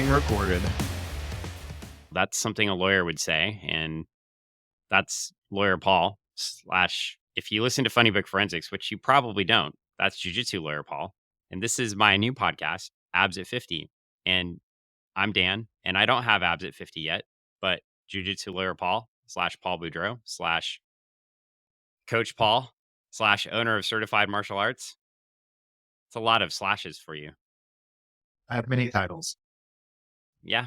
being recorded. That's something a lawyer would say. And that's lawyer Paul slash, if you listen to Funny Book Forensics, which you probably don't, that's jujitsu lawyer Paul. And this is my new podcast, Abs at 50. And I'm Dan, and I don't have abs at 50 yet, but jujitsu lawyer Paul slash Paul Boudreau slash coach Paul slash owner of Certified Martial Arts. It's a lot of slashes for you. I have many titles. Yeah.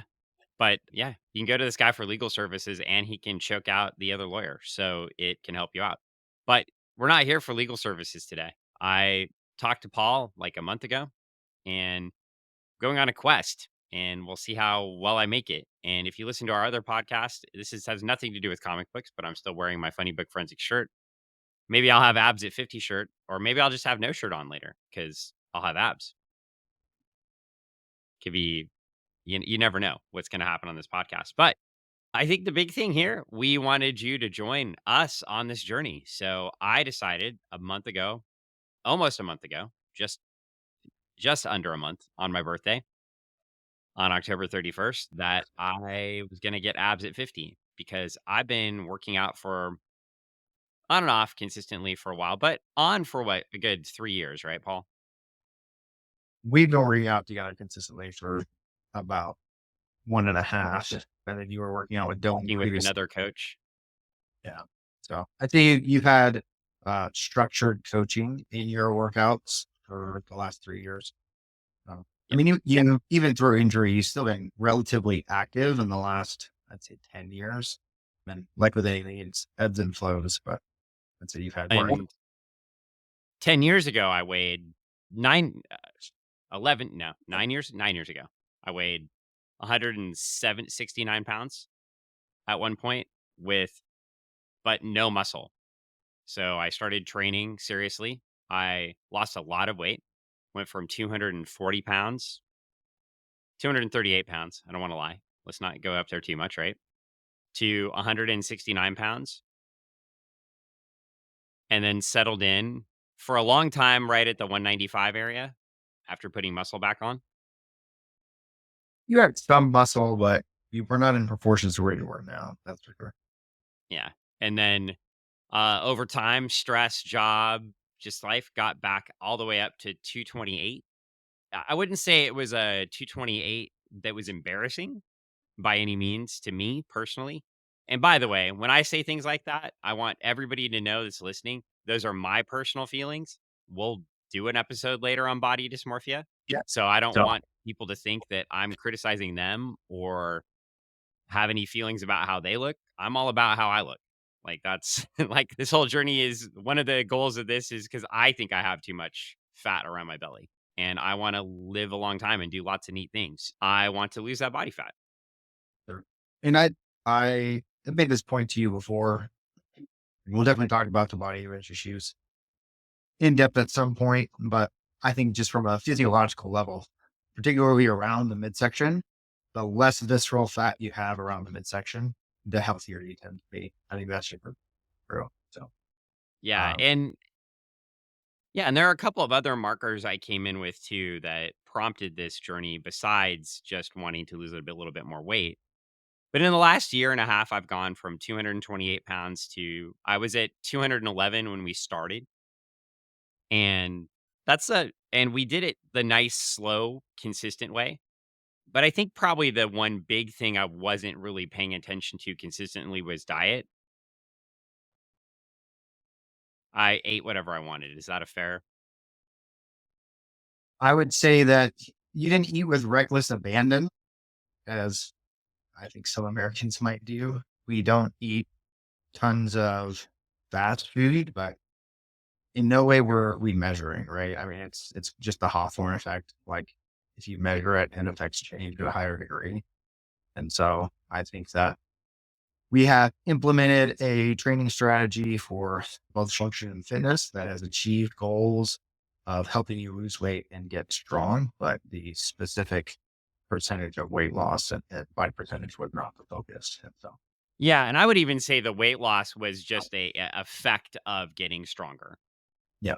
But yeah, you can go to this guy for legal services and he can choke out the other lawyer. So it can help you out. But we're not here for legal services today. I talked to Paul like a month ago and going on a quest, and we'll see how well I make it. And if you listen to our other podcast, has nothing to do with comic books, but I'm still wearing my Funny Book Forensic shirt. Maybe I'll have abs at 50 shirt, or maybe I'll just have no shirt on later because I'll have abs. Could be, you never know what's going to happen on this podcast. But I think the big thing here, we wanted you to join us on this journey. So I decided a month ago, almost a month ago, just under a month on my birthday, on October 31st, that I was going to get abs at 50 because I've been working out for on and off consistently for a while, but on for what, a good 3 years, right, Paul? We've been working out together consistently for about 1.5. And then you were working out with Dylan Working with previously. another coach. Yeah. So I think you've had structured coaching in your workouts for the last 3 years. I mean, you even through injury, you've still been relatively active in the last, I'd say, 10 years. And like with anything, it's ebbs and flows, but I'd say you've had more. And 10 years ago, I weighed 9 years ago, I weighed 169 pounds at one point but no muscle. So I started training seriously. I lost a lot of weight, went from 240 pounds, 238 pounds. I don't want to lie. Let's not go up there too much, right? To 169 pounds and then settled in for a long time right at the 195 area after putting muscle back on. You had some muscle, but you were not in proportions to where you were now. That's for sure. Yeah. And then over time, stress, job, just life got back all the way up to 228. I wouldn't say it was a 228 that was embarrassing by any means to me personally. And by the way, when I say things like that, I want everybody to know that's listening, those are my personal feelings. We'll do an episode later on body dysmorphia. Yeah. So I don't So want people to think that I'm criticizing them or have any feelings about how they look. I'm all about how I look. Like that's like this whole journey is one of the goals of this is because I think I have too much fat around my belly and I want to live a long time and do lots of neat things. I want to lose that body fat. sure. And I have made this point to you before. We'll definitely talk about the body image issues in depth at some point, but I think just from a physiological level, particularly around the midsection, the less visceral fat you have around the midsection, the healthier you tend to be. I think that's super true. So, Yeah. um, And there are a couple of other markers I came in with too that prompted this journey besides just wanting to lose a little bit more weight. But in the last year and a half, I've gone from 228 pounds to I was at 211 when we started. And and we did it the nice, slow, consistent way. But I think probably the one big thing I wasn't really paying attention to consistently was diet. I ate whatever I wanted. Is that a fair? I would say that you didn't eat with reckless abandon, as I think some Americans might do. We don't eat tons of fast food, but in no way were we measuring, right? I mean, it's just the Hawthorne effect. Like if you measure it, it affects change to a higher degree. And so I think that we have implemented a training strategy for both function and fitness that has achieved goals of helping you lose weight and get strong, but the specific percentage of weight loss and body percentage was not the focus. And so, Yeah, and I would even say the weight loss was just a effect of getting stronger yeah,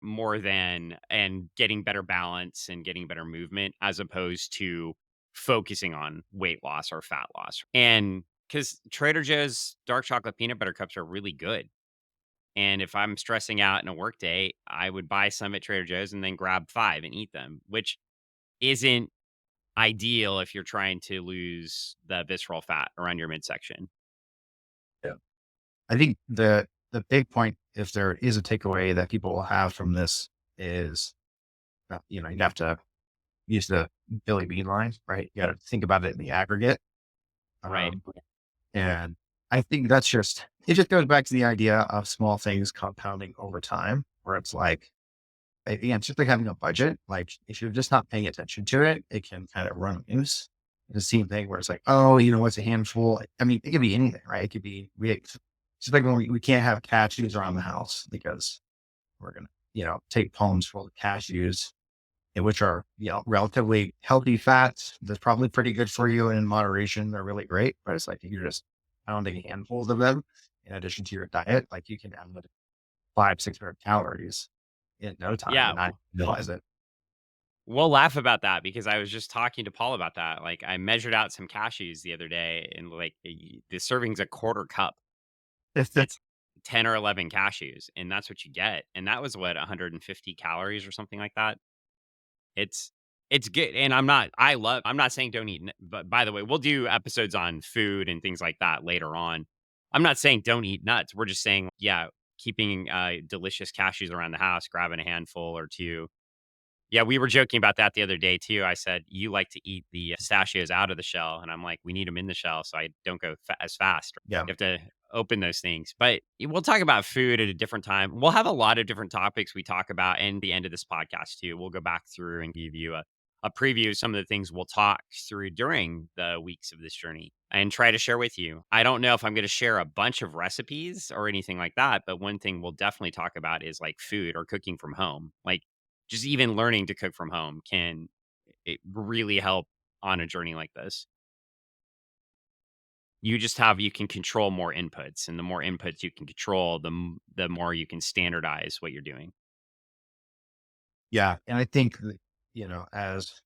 more than and getting better balance and getting better movement as opposed to focusing on weight loss or fat loss. And because Trader Joe's dark chocolate peanut butter cups are really good. And if I'm stressing out in a work day, I would buy some at Trader Joe's and then grab 5 and eat them, which isn't ideal if you're trying to lose the visceral fat around your midsection. Yeah. I think the big point, if there is a takeaway that people will have from this, is that, you have to use the Billy Bean line, right? You got to think about it in the aggregate. Right. Um, and I think it just goes back to the idea of small things compounding over time, where it's like, again, it's just like having a budget. Like if you're just not paying attention to it, it can kind of run loose. The same thing where it's like, oh, what's a handful? I mean, it could be anything, right? It could be, it's just like when we can't have cashews around the house because we're going to, take palms full of cashews, which are, relatively healthy fats. That's probably pretty good for you. And in moderation, they're really great. But it's like, if you're just pounding handfuls of them in addition to your diet, like you can have 500-600 calories in no time and Yeah. not realize it. We'll laugh about that because I was just talking to Paul about that. Like, I measured out some cashews the other day and, like, the serving's a quarter cup. It's It's 10 or 11 cashews, and that's what you get. And that was what, 150 calories or something like that. It's it's good, and I'm not saying don't eat n but by the way, we'll do episodes on food and things like that later on. I'm not saying don't eat nuts. We're just saying, yeah, keeping, delicious cashews around the house, grabbing a handful or 2. Yeah, we were joking about that the other day too. I said, "You like to eat the pistachios out of the shell," and I'm like, "We need them in the shell so I don't go as fast." yeah. You have to open those things. But we'll talk about food at a different time. We'll have a lot of different topics we talk about in the end of this podcast too. We'll go back through and give you a preview of some of the things we'll talk through during the weeks of this journey and try to share with you. I don't know if I'm going to share a bunch of recipes or anything like that, but one thing we'll definitely talk about is like food or cooking from home. Like just even learning to cook from home can it really help on a journey like this. You can control more inputs, and the more inputs you can control, the more you can standardize what you're doing. Yeah. And I think that, as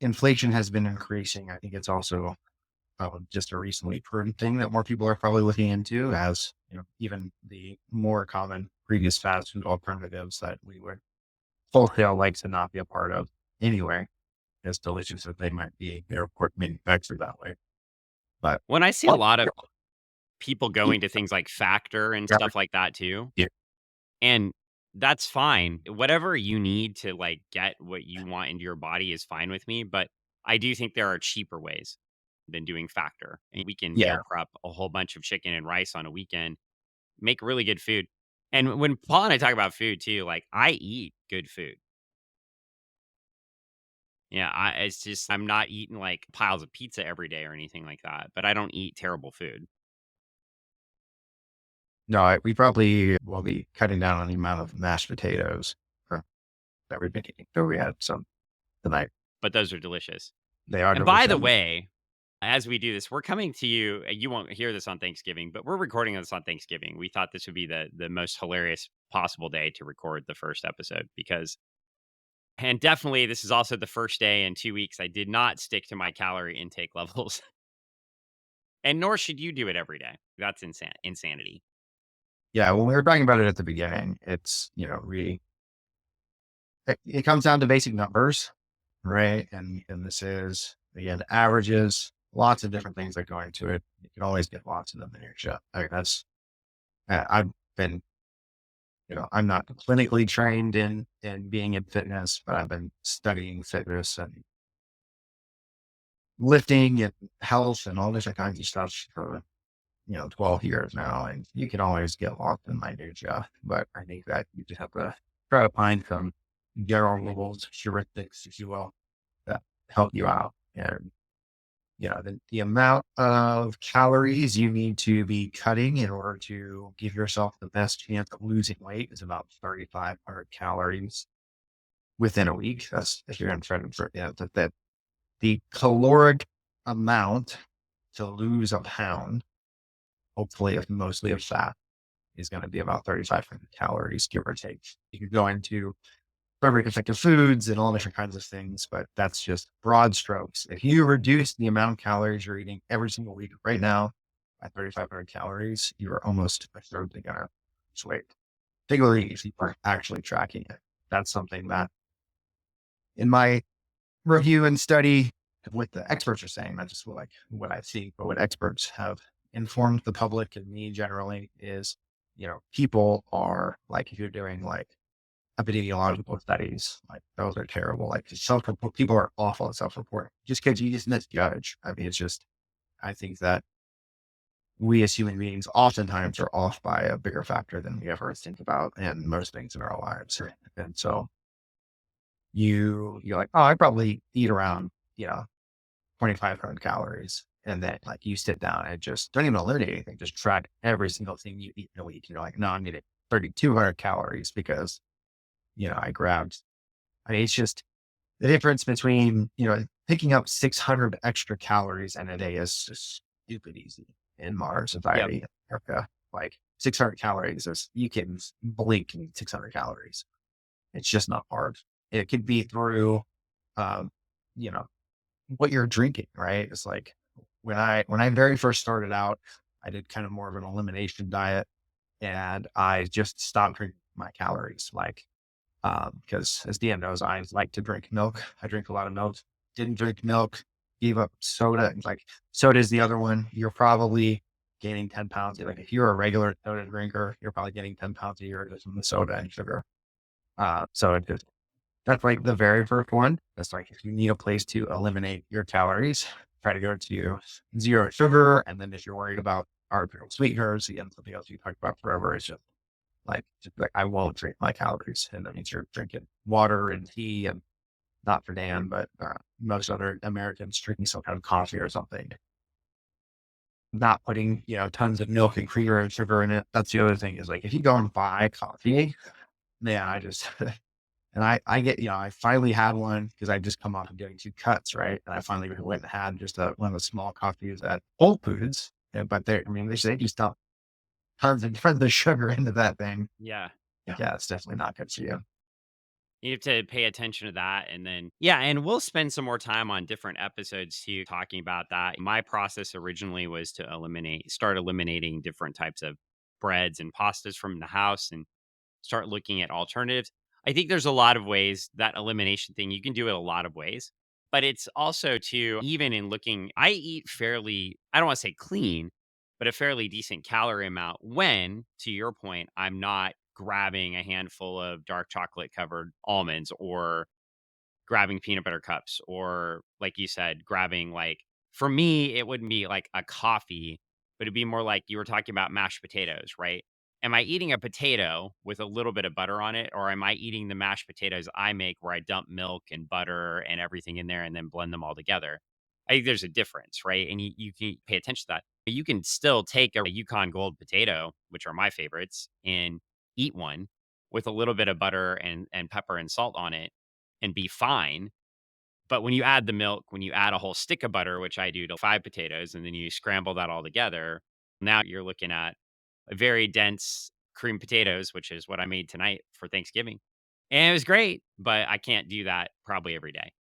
inflation has been increasing, I think it's also just a recently proven thing that more people are probably looking into, as, even the more common previous fast food alternatives that we would wholesale like to not be a part of anyway, as delicious as they might be. They're of course manufactured that way. But When I see a lot of people going to things like Factor and stuff like that too, yeah, and that's fine. Whatever you need to, like, get what you want into your body is fine with me, but I do think there are cheaper ways than doing Factor, and we can yeah, meal prep a whole bunch of chicken and rice on a weekend, make really good food. And when Paul and I talk about food too, like, I eat good food. Yeah, it's just I'm not eating, like, piles of pizza every day or anything like that, but I don't eat terrible food. no, we probably will be cutting down on the amount of mashed potatoes that we've been eating. So we had some tonight. But those are delicious. They are And by the delicious. way, as we do this, we're coming to you. You won't hear this on Thanksgiving, but we're recording this on Thanksgiving. We thought this would be the most hilarious possible day to record the first episode because, and definitely, this is also the first day in 2 weeks I did not stick to my calorie intake levels, and nor should you do it every day. That's insanity. Yeah, when we were talking about it at the beginning, it's, it comes down to basic numbers, right? And this is, again, averages, lots of different things that go into it. You can always get lots of them in your shot. I've been, I'm not clinically trained in being in fitness, but I've been studying fitness and lifting and health and all different kinds of stuff for, 12 years now. And you can always get lost in minutia, but I think that you just have to try to find some general rules, heuristics, if you will, that help you out. And the amount of calories you need to be cutting in order to give yourself the best chance of losing weight is about 3,500 calories within a week. That's if you're going to try to, that the caloric amount to lose a pound, hopefully, if mostly of fat, is going to be about 3,500 calories, give or take. You could go into very effective foods and all different kinds of things, but that's just broad strokes. If you reduce the amount of calories you're eating every single week right now by 3,500 calories, you are almost a third the gonna lose weight. Particularly if you are actually tracking it. That's something that in my review and study what the experts are saying, not just what I see, but what experts have informed the public and me generally is, people are like, if you're doing like epidemiological studies, like those are terrible. Like self-report, people are awful at self-reporting just because you just misjudge. I mean, it's just, I think that we as human beings oftentimes are off by a bigger factor than we ever think about in most things in our lives. And so you're like, oh, I probably eat around, 2,500 calories. And then like you sit down and just don't even eliminate anything, just track every single thing you eat in a week. You're like, no, I'm eating 3,200 calories because, I grabbed, I mean, it's just the difference between, picking up 600 extra calories in a day is just stupid easy in modern Yep. society in America. Like 600 calories is, you can blink and eat 600 calories. It's just not hard. It could be through, um, you know, what you're drinking, right? It's like when I very first started out, I did kind of more of an elimination diet and I just stopped drinking my calories. Like, because as DM knows, I like to drink milk. I drink a lot of milk. Didn't drink milk, gave up soda. Like soda is the other one. You're probably gaining 10 pounds. Like if you're a regular soda drinker, you're probably getting 10 pounds a year just from the soda and sugar. So it just that's like the very first one. That's like if you need a place to eliminate your calories, try to go to zero sugar. And then if you're worried about artificial sweeteners, again, something else you talked about forever is just like I won't drink my calories. And that means you're drinking water and tea and not for Dan, but most other Americans drinking some kind of coffee or something. Not putting, tons of milk and creamer and sugar in it. That's the other thing is like if you go and buy coffee, man, I just and I get, I finally had one because I just come off of doing 2 cuts, right? And I finally went and had just one of the small coffees at Whole Foods. But I mean, they just dump tons of sugar into that thing. Yeah. Yeah, it's definitely not good for you. You have to pay attention to that. And then, yeah, and we'll spend some more time on different episodes too, talking about that. My process originally was to start eliminating different types of breads and pastas from the house and start looking at alternatives. I think there's a lot of ways that elimination thing, you can do it a lot of ways. But it's also too, even in looking, I eat fairly, I don't want to say clean, but a fairly decent calorie amount when, to your point, I'm not grabbing a handful of dark chocolate covered almonds or grabbing peanut butter cups or like you said, grabbing like for me, it wouldn't be like a coffee, but it'd be more like you were talking about mashed potatoes, right? Am I eating a potato with a little bit of butter on it, or am I eating the mashed potatoes I make where I dump milk and butter and everything in there and then blend them all together? I think there's a difference, right? And you can pay attention to that. But you can still take a Yukon Gold potato, which are my favorites, and eat one with a little bit of butter and pepper and salt on it and be fine. But when you add the milk, when you add a whole stick of butter, which I do to 5 potatoes, and then you scramble that all together, now you're looking at a very dense creamed potatoes, which is what I made tonight for Thanksgiving. And it was great, but I can't do that probably every day.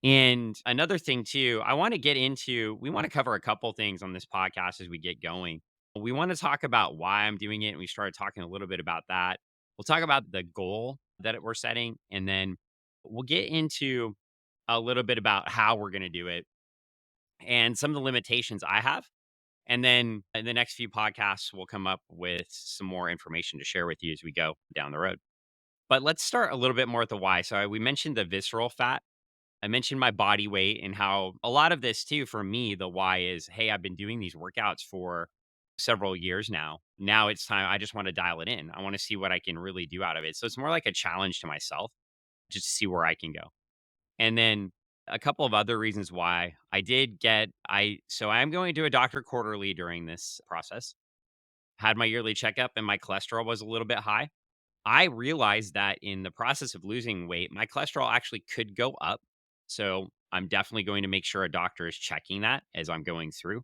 And another thing too, I want to get into we want to cover a couple things on this podcast as we get going. We want to talk about why I'm doing it, and we started talking a little bit about that. We'll talk about the goal that we're setting, and then we'll get into a little bit about how we're going to do it and some of the limitations I have. And then in the next few podcasts, we'll come up with some more information to share with you as we go down the road. But let's start a little bit more at the why. So we mentioned the visceral fat. I mentioned my body weight and how a lot of this too for me, the why is, hey, I've been doing these workouts for several years now. Now it's time. I just want to dial it in. I want to see what I can really do out of it. So it's more like a challenge to myself just to see where I can go. And then a couple of other reasons why I did get so I'm going to a doctor quarterly during this process. Had my yearly checkup and my cholesterol was a little bit high. I realized that in the process of losing weight, my cholesterol actually could go up. So I'm definitely going to make sure a doctor is checking that as I'm going through.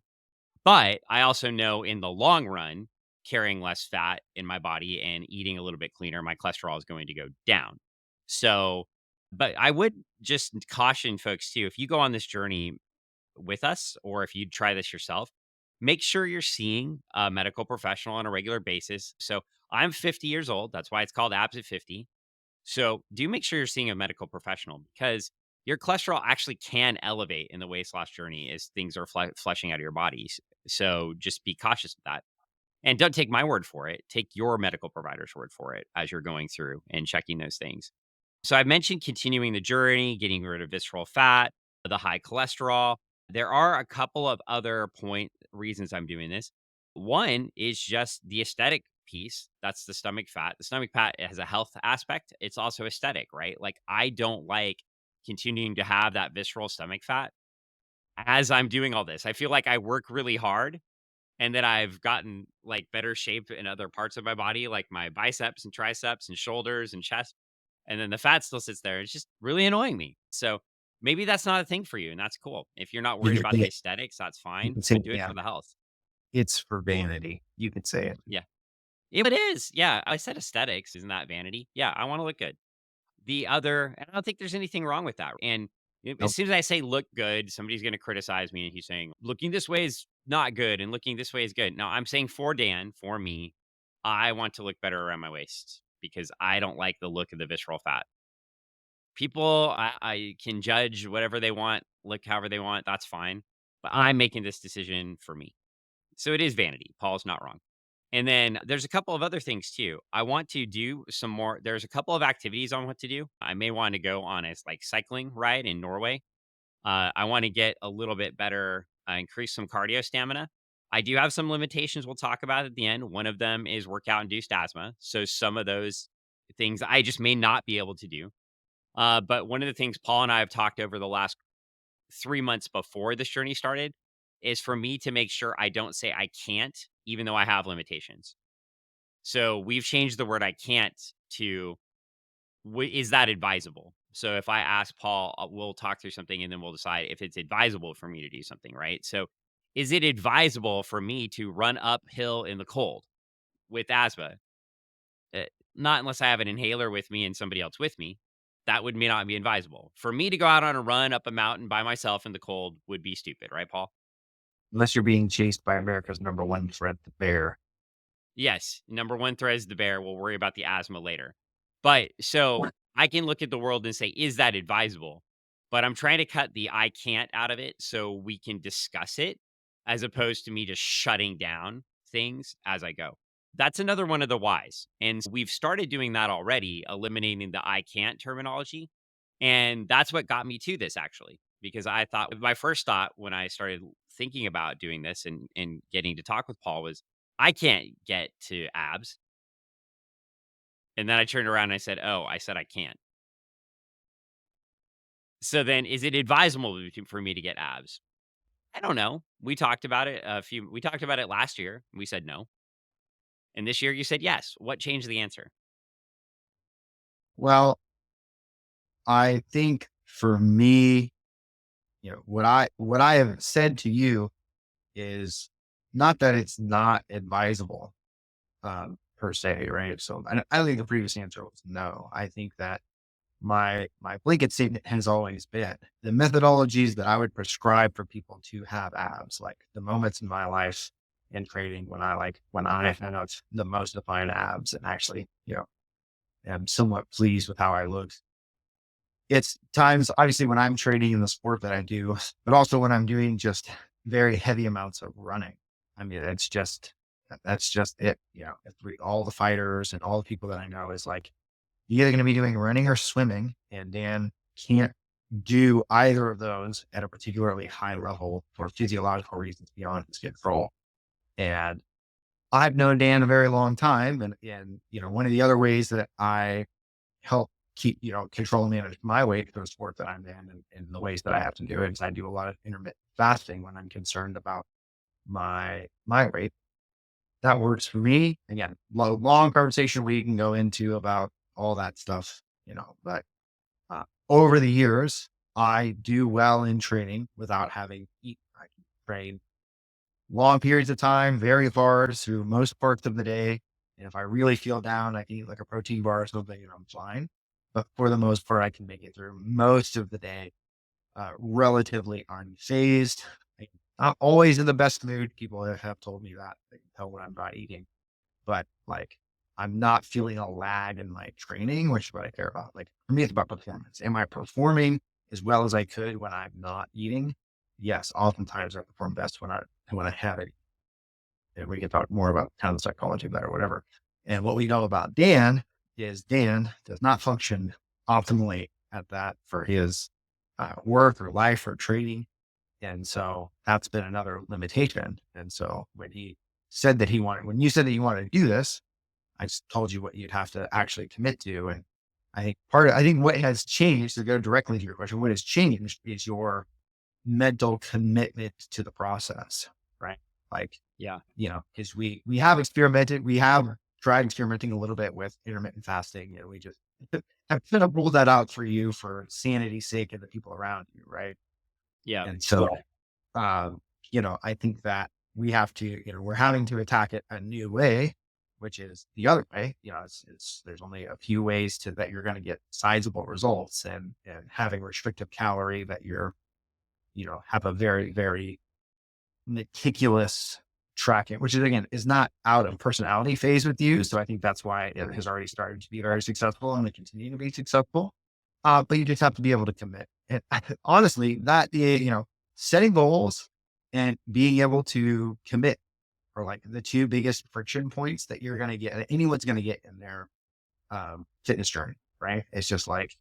But I also know in the long run, carrying less fat in my body and eating a little bit cleaner, my cholesterol is going to go down. So, but I would just caution folks too, if you go on this journey with us or if you try this yourself, make sure you're seeing a medical professional on a regular basis. So I'm 50 years old. That's why it's called Abs at 50. So do make sure you're seeing a medical professional because your cholesterol actually can elevate in the weight loss journey as things are flushing out of your bodies. So just be cautious of that. And don't take my word for it. Take your medical provider's word for it as you're going through and checking those things. So I mentioned continuing the journey, getting rid of visceral fat, the high cholesterol. There are a couple of other point reasons I'm doing this. One is just the aesthetic piece. That's the stomach fat. The stomach fat has a health aspect. It's also aesthetic, right? Like I don't like continuing to have that visceral stomach fat as I'm doing all this. I feel like I work really hard and then I've gotten like better shape in other parts of my body, like my biceps and triceps and shoulders and chest. And then the fat still sits there. It's just really annoying me. So maybe that's not a thing for you. And that's cool. If you're not You worried can about say the it. aesthetics, that's You fine, can say, but do it yeah, for the health. it's for vanity. You could say it. Yeah. It is. Yeah. I said aesthetics. Isn't that vanity? Yeah. I want to look good. The other, and I don't think there's anything wrong with that. And as Nope. soon as I say look good, somebody's going to criticize me and he's saying looking this way is not good and looking this way is good. No, I'm saying for Dan, for me, I want to look better around my waist because I don't like the look of the visceral fat. People, I can judge whatever they want, look however they want. That's fine. But I'm making this decision for me. So it is vanity. Paul's not wrong. And then there's a couple of other things too. I want to do some more. There's a couple of activities I want to do. I may want to go on a like cycling ride in Norway. I want to get a little bit better, increase some cardio stamina. I do have some limitations we'll talk about at the end. One of them is workout induced asthma. So some of those things I just may not be able to do. But one of the things Paul and I have talked over the last 3 months before this journey started is for me to make sure I don't say I can't, even though I have limitations. So we've changed the word I can't to is that advisable? So if I ask Paul, we'll talk through something and then we'll decide if it's advisable for me to do something, right? So is it advisable for me to run uphill in the cold with asthma? Uh, Not unless I have an inhaler with me and somebody else with me. That would may not be advisable. For me to go out on a run up a mountain by myself in the cold would be stupid, right, Paul? Unless you're being chased by America's number one threat, the bear. Yes, number one threat is the bear. We'll worry about the asthma later. But so I can look at the world and say, is that advisable? But I'm trying to cut the I can't out of it so we can discuss it as opposed to me just shutting down things as I go. That's another one of the whys. And we've started doing that already, eliminating the I can't terminology. And that's what got me to this actually, because I thought my first thought when I started thinking about doing this and getting to talk with Paul was, I can't get to abs. And then I turned around and I said, oh, I said I can't. So then is it advisable for me to get abs? I don't know. We talked about it last year. We said no. And this year you said yes. What changed the answer? Well, I think for me, what I have said to you is not that it's not advisable, per se, right? So I don't think the previous answer was no. I think that my blanket statement has always been the methodologies that I would prescribe for people to have abs, like the moments in my life in training when I have the most defined abs and actually, am somewhat pleased with how I look. It's times obviously when I'm training in the sport that I do, but also when I'm doing just very heavy amounts of running. I mean, that's just it. All the fighters and all the people that I know is like you're either going to be doing running or swimming, and Dan can't do either of those at a particularly high level for physiological reasons beyond his control. And I've known Dan a very long time, and one of the other ways that I help keep control and manage my weight for the sport that I'm in, and the ways that I have to do it is I do a lot of intermittent fasting when I'm concerned about my weight. That works for me. Again, long conversation we can go into about all that stuff, but over the years, I do well in training without having eaten. I can train long periods of time, very hard through most parts of the day. And if I really feel down, I can eat like a protein bar or something and I'm fine. but for the most part, I can make it through most of the day relatively unfazed. Like, not always in the best mood. People have told me that they can tell when I'm not eating, but like I'm not feeling a lag in my training, which is what I care about. Like for me, it's about performance. Am I performing as well as I could when I'm not eating? Yes, oftentimes I perform best when I have it. And we can talk more about kind of the psychology of that or whatever. And what we know about Dan is Dan does not function optimally at that for his work or life or training. And so that's been another limitation. And so when you said that you wanted to do this, I just told you what you'd have to actually commit to. And I think what has changed to go directly to your question, what has changed is your mental commitment to the process, right? Like, Yeah. because we have experimented, we have tried experimenting a little bit with intermittent fasting, and we just have kind of ruled that out for you for sanity's sake and the people around you, right? Yeah. And so, um, I think that we have to, we're having to attack it a new way, which is the other way. There's only a few ways to that you're going to get sizable results, and having restrictive calorie that you're, have a very, very meticulous tracking, which is again is not out of personality phase with you. So I think that's why it has already started to be very successful and to continue to be successful. But you just have to be able to commit. And honestly, setting goals and being able to commit are like the two biggest friction points that you're going to get, that anyone's going to get in their fitness journey, right? It's just like,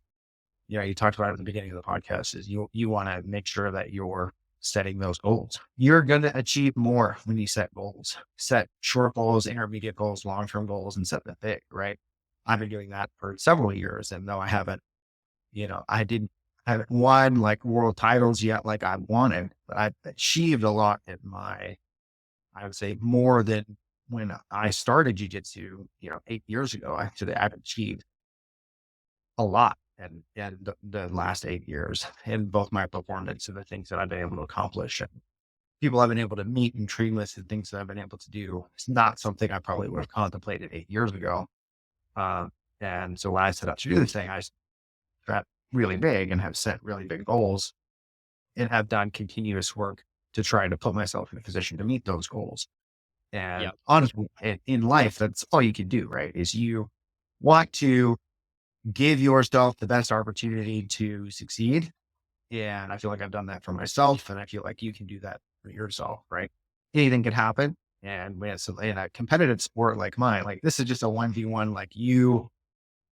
you talked about it at the beginning of the podcast is you want to make sure that you're setting those goals. You're going to achieve more when you set goals, set short goals, intermediate goals, long-term goals, and set them big, right? I've been doing that for several years. And though I haven't won like world titles yet, like I wanted, but I've achieved a lot I would say more than when I started jujitsu, 8 years ago. Actually, I've achieved a lot and the last 8 years in both my performance and the things that I've been able to accomplish and people I've been able to meet and train with and things that I've been able to do. It's not something I probably would have contemplated 8 years ago. Um, and so when I set out to do this thing, I got really big and have set really big goals and have done continuous work to try to put myself in a position to meet those goals. And Yeah. honestly, in life, that's all you can do, right? Is you want to give yourself the best opportunity to succeed. And I feel like I've done that for myself. And I feel like you can do that for yourself, right? Anything can happen. And in a competitive sport like mine, like this is just a 1v1, like you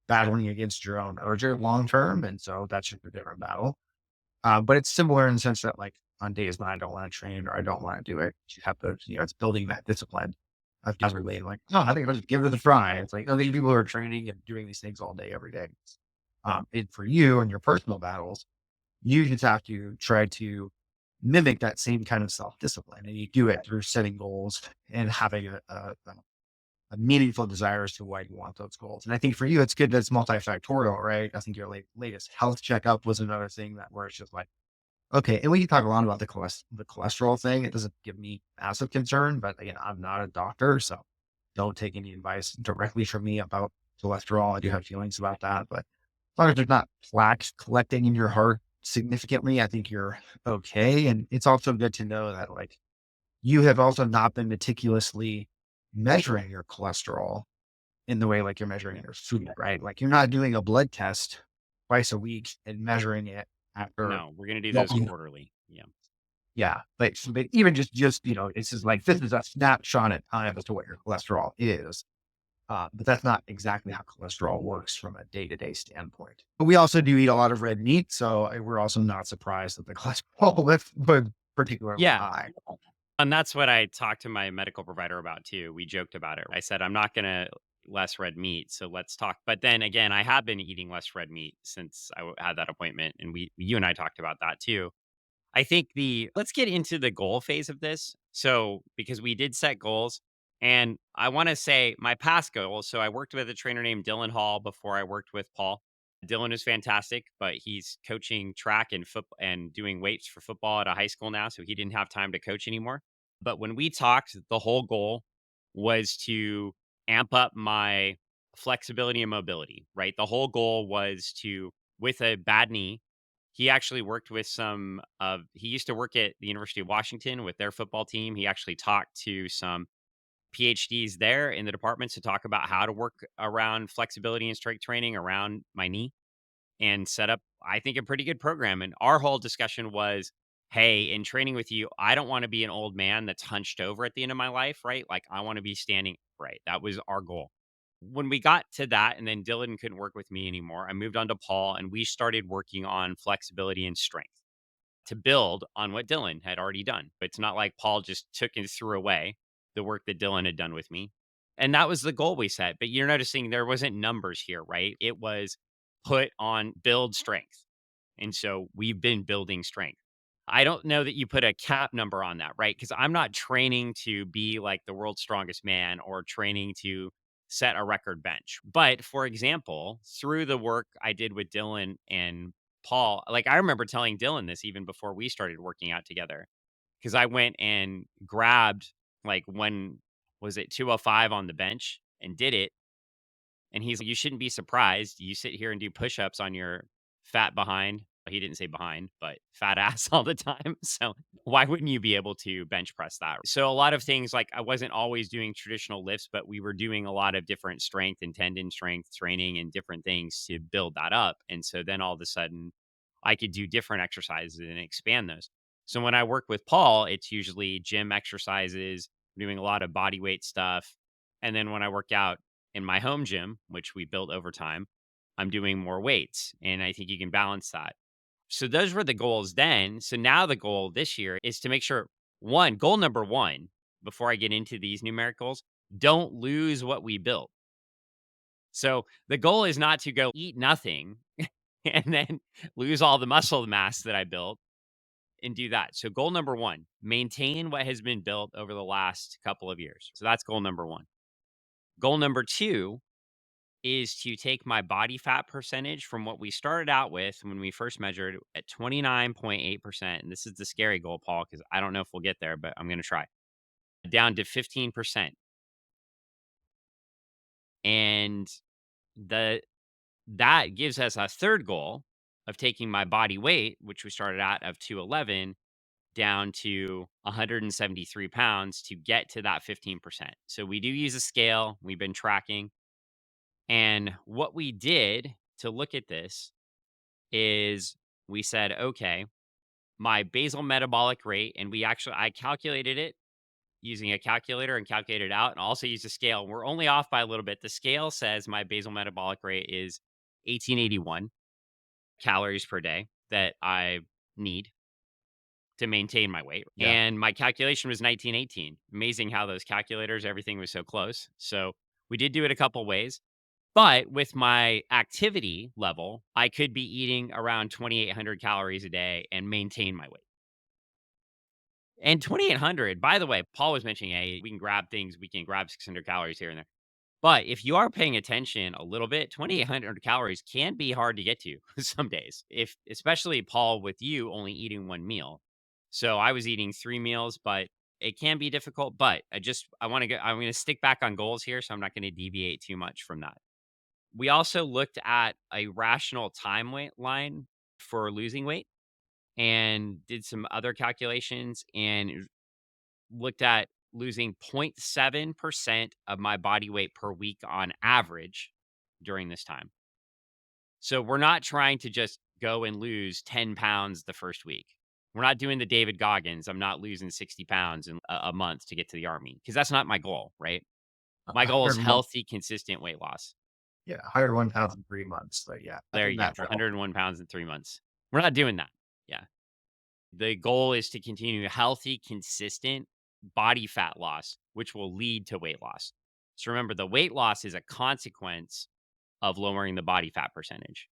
battling against your own urge long term. And so that's just a different battle. But it's similar in the sense that like on days when I don't want to train or I don't want to do it, you have to, it's building that discipline of just really like, no, I think I'll just give it a try. It's like, these people are training and doing these things all day, every day. And for you and your personal battles, you just have to try to mimic that same kind of self discipline. And you do it through setting goals and having a meaningful desire as to why you want those goals. And I think for you, it's good that it's multifactorial, right? I think your latest health checkup was another thing that where it's just like, okay. And we can talk a lot about the cholesterol thing. It doesn't give me massive concern, but again, I'm not a doctor, so don't take any advice directly from me about cholesterol. I do have feelings about that, but as long as there's not plaques collecting in your heart significantly, I think you're okay. And it's also good to know that like you have also not been meticulously measuring your cholesterol in the way like you're measuring your food, right? Like you're not doing a blood test twice a week and measuring it after. No, we're gonna do Well, those quarterly. Yeah. yeah, but even just this is like this is a snapshot in time as to what your cholesterol is. But that's not exactly how cholesterol works from a day to day standpoint. But we also do eat a lot of red meat, so we're also not surprised that the cholesterol was particularly Yeah. high. And that's what I talked to my medical provider about too. We joked about it. I said, I'm not going to less red meat. So let's talk. But then again, I have been eating less red meat since had that appointment. And you and I talked about that too. I think let's get into the goal phase of this. So, because we did set goals and I want to say my past goals. So, I worked with a trainer named Dylan Hall before I worked with Paul. Dylan is fantastic, but he's coaching track and football and doing weights for football at a high school now. So, he didn't have time to coach anymore. But when we talked, the whole goal was to amp up my flexibility and mobility, right? The whole goal was to, with a bad knee, he actually worked with some of, he used to work at the University of Washington with their football team. He actually talked to some PhDs there in the departments to talk about how to work around flexibility and strength training around my knee and set up, I think, a pretty good program. And our whole discussion was, hey, in training with you, I don't want to be an old man that's hunched over at the end of my life, right? Like, I want to be standing upright. That was our goal. When we got to that, and then Dylan couldn't work with me anymore, I moved on to Paul and we started working on flexibility and strength to build on what Dylan had already done. But it's not like Paul just took and threw away the work that Dylan had done with me. And that was the goal we set. But you're noticing there wasn't numbers here, right? It was put on build strength. And so we've been building strength. I don't know that you put a cap number on that, right? Because I'm not training to be like the world's strongest man or training to set a record bench. But for example, through the work I did with Dylan and Paul, like I remember telling Dylan this even before we started working out together, because I went and grabbed, like, when was it 205 on the bench and did it. And he's like, "You shouldn't be surprised. You sit here and do push-ups on your fat behind." He didn't say behind, but fat ass all the time. So why wouldn't you be able to bench press that? So a lot of things, like I wasn't always doing traditional lifts, but we were doing a lot of different strength and tendon strength training and different things to build that up. And so then all of a sudden I could do different exercises and expand those. So when I work with Paul, it's usually gym exercises, doing a lot of body weight stuff. And then when I work out in my home gym, which we built over time, I'm doing more weights. And I think you can balance that. So those were the goals then. So now the goal this year is to make sure, one, goal number one, before I get into these numeric goals, don't lose what we built. So the goal is not to go eat nothing and then lose all the muscle mass that I built and do that. So goal number one, maintain what has been built over the last couple of years. So that's goal number one. Goal number two is to take my body fat percentage from what we started out with when we first measured at 29.8%. And this is the scary goal, Paul, because I don't know if we'll get there, but I'm going to try, down to 15%. And the that gives us a third goal of taking my body weight, which we started out of 211, down to 173 pounds to get to that 15%. So we do use a scale. We've been tracking. And what we did to look at this is we said, okay, my basal metabolic rate, and I calculated it using a calculator and calculated it out, and also used a scale. We're only off by a little bit. The scale says my basal metabolic rate is 1881 calories per day that I need to maintain my weight. Yeah. And my calculation was 1918. Amazing how those calculators, everything was so close. So we did do it a couple ways. But with my activity level, I could be eating around 2,800 calories a day and maintain my weight. And 2,800, by the way, Paul was mentioning, hey, we can grab things, we can grab 600 calories here and there. But if you are paying attention a little bit, 2,800 calories can be hard to get to some days. If, especially Paul, with you only eating one meal. So I was eating three meals, but it can be difficult. But I want to go, I'm going to stick back on goals here. So I'm not going to deviate too much from that. We also looked at a rational time weight line for losing weight and did some other calculations and looked at losing 0.7% of my body weight per week on average during this time. So we're not trying to just go and lose 10 pounds the first week. We're not doing the David Goggins. I'm not losing 60 pounds in a month to get to the army because that's not my goal, right? My goal is 101, healthy, consistent weight loss. yeah, 101,000 3 months. But yeah, that's There a you go. natural. 101 pounds in 3 months. We're not doing that. Yeah. The goal is to continue healthy, consistent body fat loss, which will lead to weight loss. So remember, the weight loss is a consequence of lowering the body fat percentage.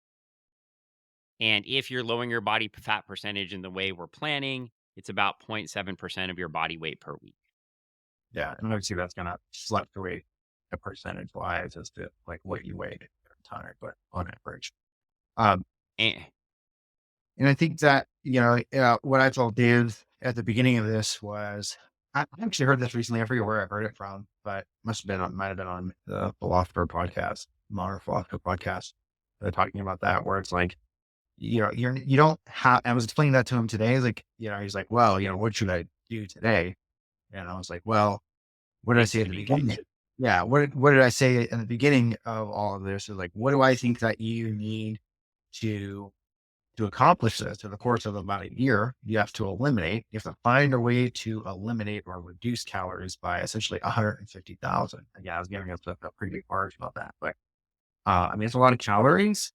And if you're lowering your body fat percentage in the way we're planning, it's about 0.7% of your body weight per week. Yeah. And obviously that's going to fluctuate a percentage wise as to like what you weighed at a time, but on average. Um, And and I think that, what I told Dave at the beginning of this was I actually heard this recently. I forget where I heard it from, but might have been on the Philosopher podcast, Modern Philosopher podcast. They're talking about that, where it's like, you don't have. I was explaining that to him today. He's like, he's like, well, what should I do today? And I was like, well, what did I Wait say till at the the beginning. beginning? Yeah, what did I say in the beginning of all of this? Is like, what do I think that you need to to accomplish this in the course of about a year? You have to you have to find a way to eliminate or reduce calories by essentially 150,000. Again, I was giving us a pretty big margin about that, but I mean, it's a lot of calories.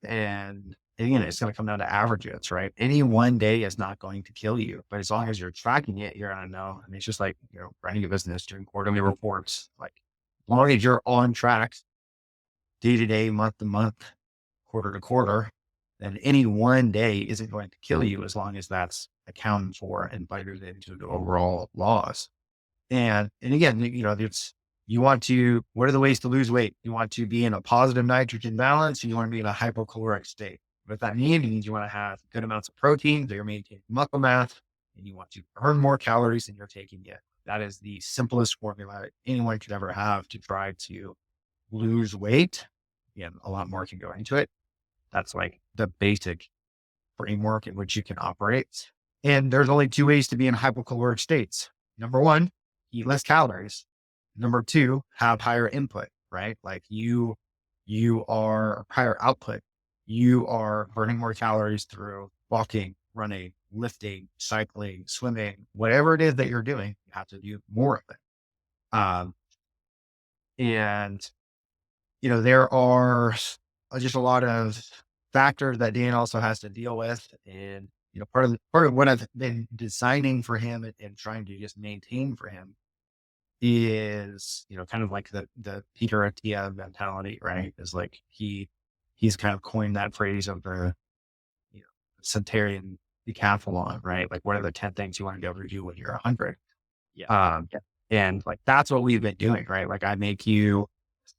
And again, it's going to come down to averages, right? Any one day is not going to kill you, but as long as you're tracking it, you're going to know. I mean, it's just like, running a business, doing quarterly reports. Like, as long as you're on track day to day, month to month, quarter to quarter, then any one day isn't going to kill you as long as that's accounted for and budgeted into the overall laws. And again, it's what are the ways to lose weight? You want to be in a positive nitrogen balance and you want to be in a hypocaloric state. What that means you want to have good amounts of protein, so you're maintaining muscle mass, and you want to burn more calories than you're taking in. That is the simplest formula anyone could ever have to try to lose weight. Again, a lot more can go into it. That's like the basic framework in which you can operate. And there's only two ways to be in hypocaloric states. Number one, eat less calories. Number two, have higher input, right? Like you are higher output. You are burning more calories through walking, running, lifting, cycling, swimming, whatever it is that you're doing, you have to do more of it. And there are just a lot of factors that Dan also has to deal with. And, part of what I've been designing for him and trying to just maintain for him is, kind of like the Peter Attia mentality, right? Is like he's kind of coined that phrase of the, you know, centenarian decathlon, right? Like, what are the 10 things you want to be able to do when you're 100? Yeah. Yeah. And like, that's what we've been doing, right? Like, I make you,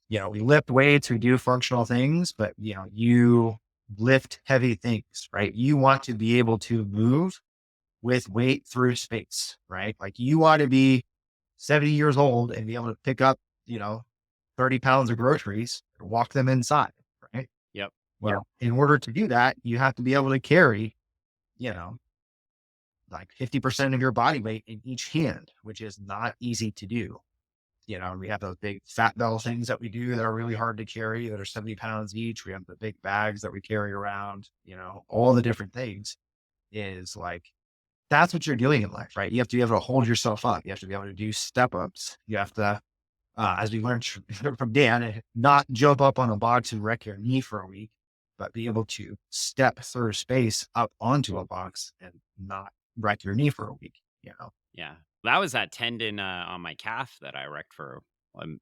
we lift weights, we do functional things, but you lift heavy things, right? You want to be able to move with weight through space, right? Like, you want to be 70 years old and be able to pick up, you know, 30 pounds of groceries and walk them inside, right? Yep. Well, in order to do that, you have to be able to carry, you know, like 50% of your body weight in each hand, which is not easy to do. We have those big fat bell things that we do that are really hard to carry that are 70 pounds each. We have the big bags that we carry around, all the different things is like, that's what you're doing in life, right? You have to be able to hold yourself up. You have to be able to do step ups. You have to, as we learned from Dan, not jump up on a box and wreck your knee for a week, but be able to step through space up onto a box and not wreck your knee for a week. Yeah. That was that tendon on my calf that I wrecked for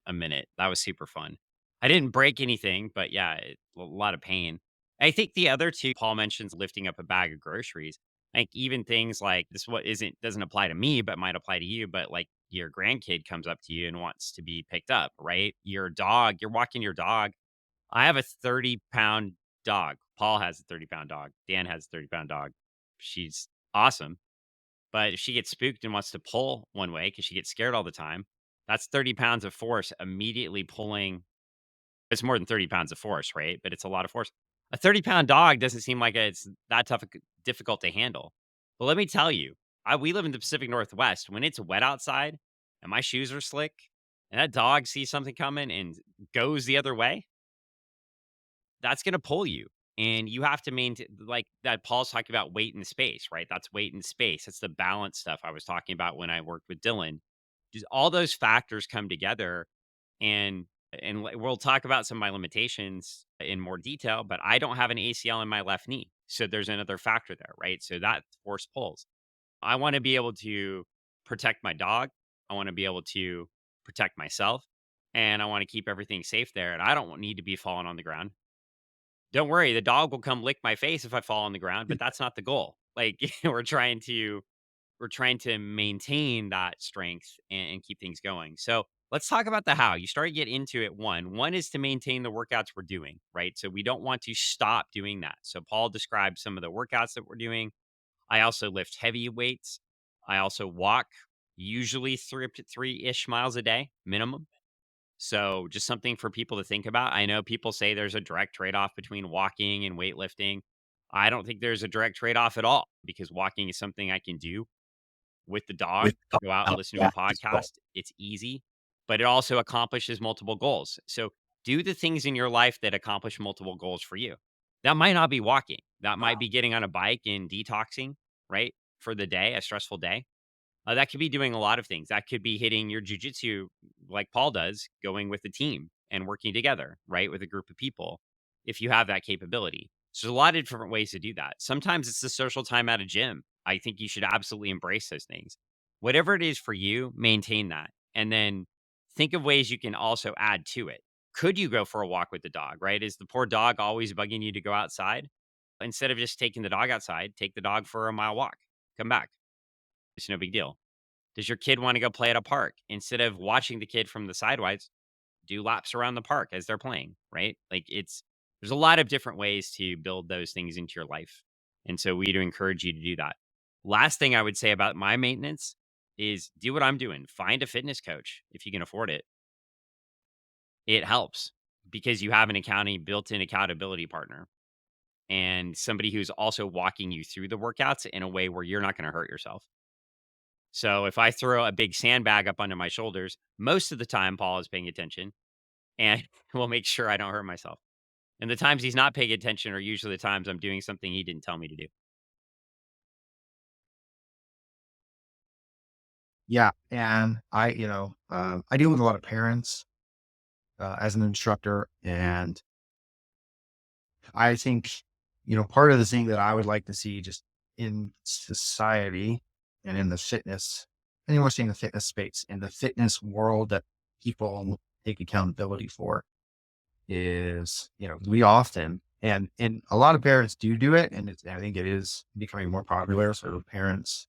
a minute. That was super fun. I didn't break anything, but yeah, a lot of pain. I think the other two Paul mentions lifting up a bag of groceries. Like even things like this, what isn't doesn't apply to me, but might apply to you. But like your grandkid comes up to you and wants to be picked up, right? Your dog, you're walking your dog. I have a 30-pound dog. Paul has a 30-pound dog. Dan has a 30-pound dog. She's awesome. But if she gets spooked and wants to pull one way because she gets scared all the time, that's 30 pounds of force immediately pulling. It's more than 30 pounds of force, right? But it's a lot of force. A 30-pound dog doesn't seem like it's that difficult to handle. But let me tell you, we live in the Pacific Northwest. When it's wet outside and my shoes are slick and that dog sees something coming and goes the other way, that's gonna pull you, and you have to maintain like that Paul's talking about weight in space, right? That's weight in space. That's the balance stuff I was talking about when I worked with Dylan. Just all those factors come together, and we'll talk about some of my limitations in more detail, but I don't have an ACL in my left knee, so there's another factor there, right? So that force pulls. I wanna be able to protect my dog. I wanna be able to protect myself, and I wanna keep everything safe there, and I don't need to be falling on the ground. Don't worry, the dog will come lick my face if I fall on the ground, but that's not the goal. Like we're trying to maintain that strength and keep things going. So let's talk about the how. You start to get into it. One is to maintain the workouts we're doing, right? So we don't want to stop doing that. So Paul described some of the workouts that we're doing. I also lift heavy weights. I also walk. usually 3-ish miles a day minimum. So just something for people to think about. I know people say there's a direct trade-off between walking and weightlifting. I don't think there's a direct trade-off at all because walking is something I can do with the dog, with go out and listen to a podcast. It's easy, but it also accomplishes multiple goals. So do the things in your life that accomplish multiple goals for you. That might not be walking. That might be getting on a bike and detoxing, right? For the day, a stressful day. That could be doing a lot of things. That could be hitting your jujitsu like Paul does, going with the team and working together, right? With a group of people, if you have that capability. So there's a lot of different ways to do that. Sometimes it's the social time at a gym. I think you should absolutely embrace those things. Whatever it is for you, maintain that. And then think of ways you can also add to it. Could you go for a walk with the dog, right? Is the poor dog always bugging you to go outside? Instead of just taking the dog outside, take the dog for a mile walk, come back. It's no big deal. Does your kid want to go play at a park? Instead of watching the kid from the sideways, do laps around the park as they're playing, right? Like there's a lot of different ways to build those things into your life. And so we do encourage you to do that. Last thing I would say about my maintenance is do what I'm doing. Find a fitness coach if you can afford it. It helps because you have an accounting built-in accountability partner and somebody who's also walking you through the workouts in a way where you're not going to hurt yourself. So if I throw a big sandbag up under my shoulders, most of the time Paul is paying attention and will make sure I don't hurt myself. And the times he's not paying attention are usually the times I'm doing something he didn't tell me to do. Yeah, and I deal with a lot of parents as an instructor, and I think part of the thing that I would like to see just in society and in the fitness, and we're seeing the fitness space in the fitness world that people take accountability for is we often and a lot of parents do it, and I think it is becoming more popular for parents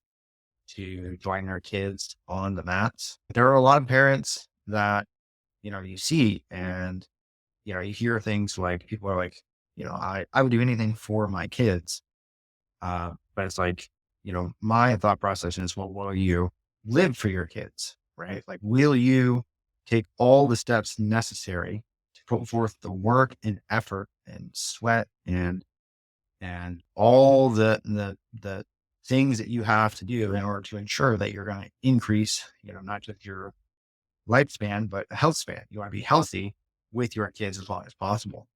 to join their kids on the mats. There are a lot of parents that, you see and, you hear things like people are like, I would do anything for my kids. But it's like, my thought process is, well, will you live for your kids? Right? Like, will you take all the steps necessary to put forth the work and effort and sweat and all the things that you have to do in order to ensure that you're going to increase, not just your lifespan, but a health span. You want to be healthy with your kids as long as possible.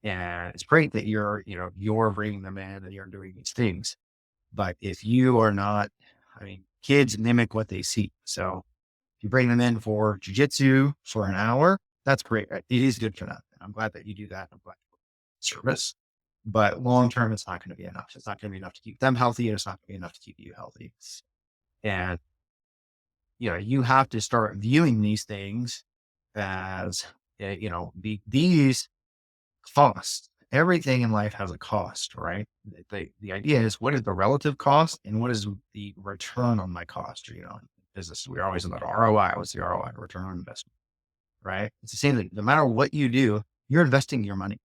And it's great that you're bringing them in and you're doing these things. But if you are not, I mean, kids mimic what they see. So if you bring them in for jujitsu for an hour, that's great. Right? It is good for them. And I'm glad that you do that. I'm glad service. But long term, it's not going to be enough. It's not going to be enough to keep them healthy. And it's not going to be enough to keep you healthy. And, you have to start viewing these things as, these costs. Everything in life has a cost, right? The idea is what is the relative cost and what is the return on my cost? In business, we're always about ROI. What's the ROI? Return on investment, right? It's the same thing. No matter what you do, you're investing your money,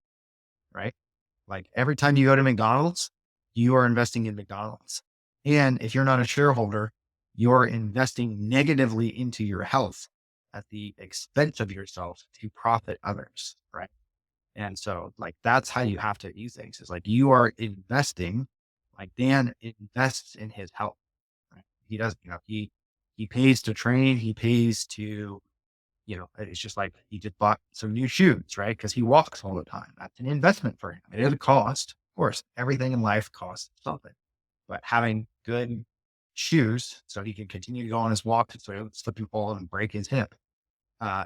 right? Like every time you go to McDonald's, you are investing in McDonald's. And if you're not a shareholder, you're investing negatively into your health at the expense of yourself to profit others, right? And so like that's how you have to view things. It's like you are investing, like Dan invests in his health. Right? He does, he pays to train, he pays to, it's just like he just bought some new shoes, right? Because he walks all the time. That's an investment for him. It is a cost. Of course, everything in life costs something. But having good shoes so he can continue to go on his walk so he doesn't slip and fall and break his hip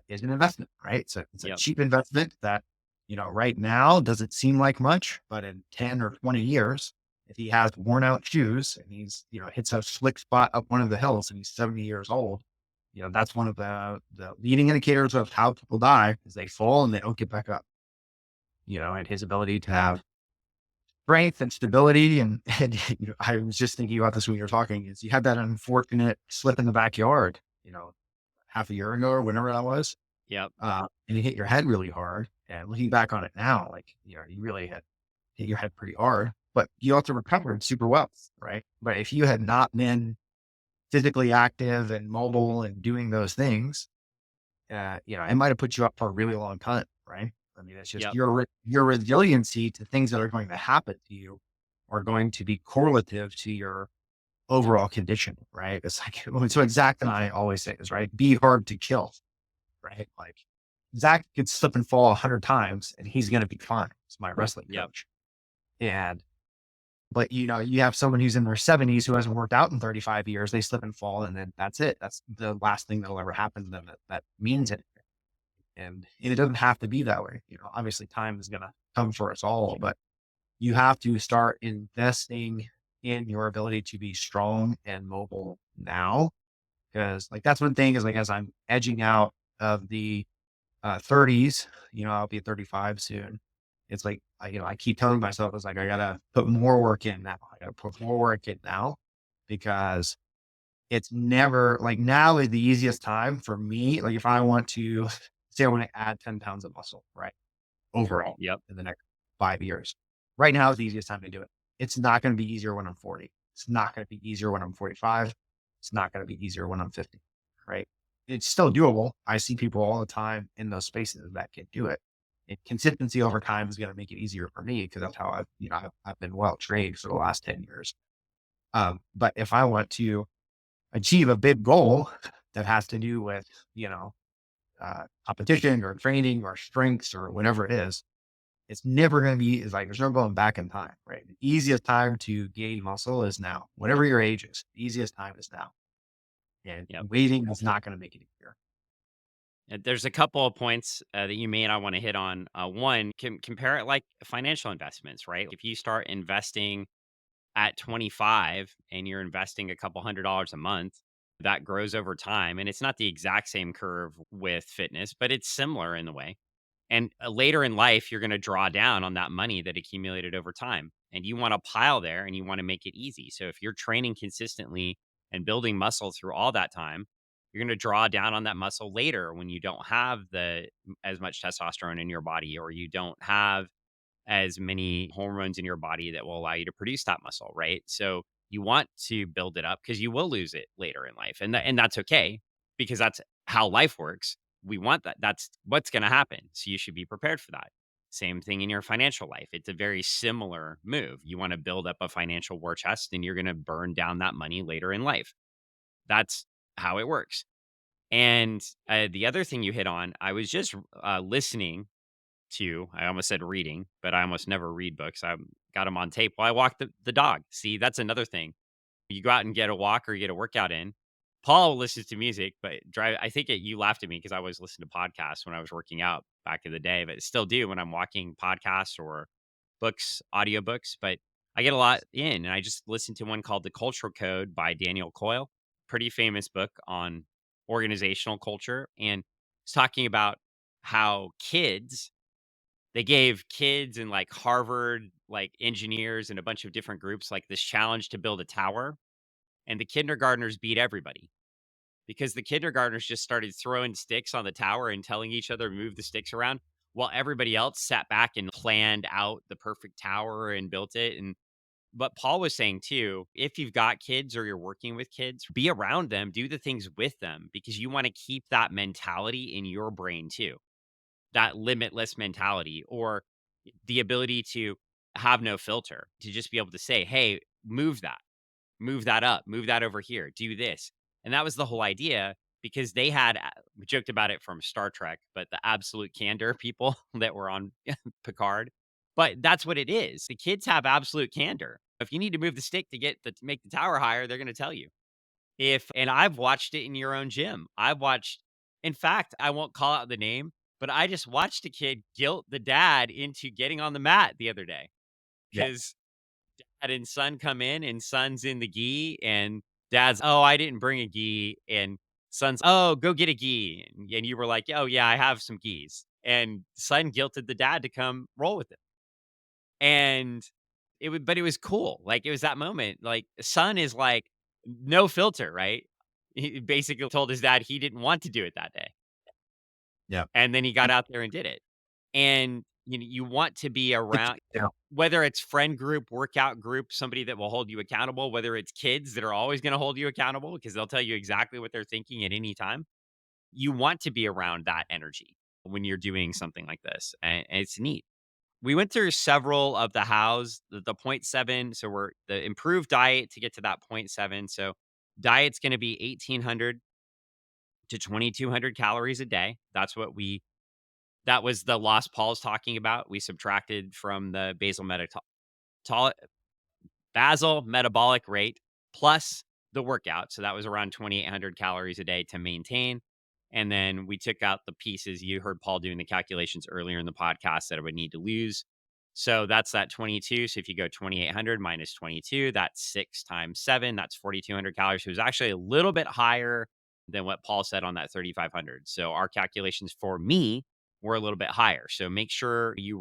is an investment, right? So it's a Yep. cheap investment that, right now doesn't seem like much, but in 10 or 20 years, if he has worn out shoes and he's, hits a slick spot up one of the hills and he's 70 years old, that's one of the leading indicators of how people die is they fall and they don't get back up, and his ability to have strength and stability. And I was just thinking about this when you were talking is you had that unfortunate slip in the backyard, half a year ago or whenever that was. Yep. And you hit your head really hard. And looking back on it now, like, you really had hit your head pretty hard, but you also recovered super well. Right. But if you had not been physically active and mobile and doing those things, it might have put you up for a really long time, right? I mean, it's just Yep. your resiliency to things that are going to happen to you are going to be correlative to your overall condition, right? It's like so Zach and I always say is right, be hard to kill, right? Like Zach could slip and fall 100 times and he's gonna be fine. It's my wrestling Yep. coach. And but you have someone who's in their 70s who hasn't worked out in 35 years, they slip and fall, and then that's it. That's the last thing that'll ever happen to them that means it. And it doesn't have to be that way. Obviously time is gonna come for us all, but you have to start investing in your ability to be strong and mobile now. Because like that's one thing is like as I'm edging out of the 30s, I'll be 35 soon. It's like I keep telling myself it's like I gotta put more work in now. I gotta put more work in now because it's never like now is the easiest time for me. Like if I want to say I want to add 10 pounds of muscle, right? Overall Yep. in the next 5 years. Right now is the easiest time to do it. It's not going to be easier when I'm 40. It's not going to be easier when I'm 45. It's not going to be easier when I'm 50. Right. It's still doable. I see people all the time in those spaces that can do it. And consistency over time is going to make it easier for me because that's how I've been well trained for the last 10 years. But if I want to achieve a big goal that has to do with, competition or training or strengths or whatever it is never going to be is like, there's no going back in time, right? The easiest time to gain muscle is now, whatever your age is, the easiest time is now. And Yep. waiting is not going to make it easier. There's a couple of points that you may not want to hit on. One, compare it like financial investments, right? If you start investing at 25 and you're investing a couple $100 a month, that grows over time. And it's not the exact same curve with fitness, but it's similar in the way. And later in life, you're going to draw down on that money that accumulated over time. And you want to pile there and you want to make it easy. So if you're training consistently and building muscle through all that time, you're going to draw down on that muscle later when you don't have the as much testosterone in your body, or you don't have as many hormones in your body that will allow you to produce that muscle, right? So you want to build it up because you will lose it later in life. And that's okay because that's how life works. We want that. That's what's going to happen. So you should be prepared for that. Same thing in your financial life. It's a very similar move. You want to build up a financial war chest and you're going to burn down that money later in life. That's how it works. And the other thing you hit on, I was just listening to, I almost said reading, but I almost never read books. I got them on tape while I walk the dog. See, that's another thing. You go out and get a walk or get a workout in. Paul listens to music, but drive. I think you laughed at me because I always listened to podcasts when I was working out back in the day, but still do when I'm walking podcasts or books, audiobooks. But I get a lot in, and I just listened to one called The Cultural Code by Daniel Coyle, pretty famous book on organizational culture, and it's talking about how they gave kids and like Harvard, like engineers and a bunch of different groups, like this challenge to build a tower. And the kindergartners beat everybody because the kindergartners just started throwing sticks on the tower and telling each other to move the sticks around while everybody else sat back and planned out the perfect tower and built it. And but Paul was saying too, if you've got kids or you're working with kids, be around them, do the things with them because you want to keep that mentality in your brain too, that limitless mentality, or the ability to have no filter, to just be able to say, "Hey, move that up, move that over here, do this." And that was the whole idea because they had we joked about it from Star Trek, but the absolute candor people that were on Picard. But that's what it is. The kids have absolute candor. If you need to move the stick to make the tower higher, they're going to tell you. If and I've watched it in your own gym. In fact, I won't call out the name, but I just watched a kid guilt the dad into getting on the mat the other day Yeah. because dad and son come in and son's in the gi and dad's, "Oh, I didn't bring a gi." And son's, "Oh, go get a gi." And you were like, "Oh, yeah, I have some gis." And son guilted the dad to come roll with it. And it was cool. Like, it was that moment. Like, son is like, no filter, right? He basically told his dad he didn't want to do it that day. Yeah. And then he got out there and did it. And you want to be It's, around, you know, whether it's friend group, workout group, somebody that will hold you accountable, whether it's kids that are always going to hold you accountable because they'll tell you exactly what they're thinking at any time. You want to be around that energy when you're doing something like this. And it's neat. We went through several of the hows, the point 0.7. So we're the improved diet to get to that point 0.7. So diet's going to be 1,800 to 2,200 calories a day. That was the loss Paul's talking about. We subtracted from the basal metabolic rate plus the workout. So that was around 2,800 calories a day to maintain. And then we took out the pieces. You heard Paul doing the calculations earlier in the podcast that I would need to lose. So that's that 22. So if you go 2,800 minus 22, that's 6 times 7. That's 4,200 calories. So it was actually a little bit higher than what Paul said on that 3,500. So our calculations for me were a little bit higher. So make sure you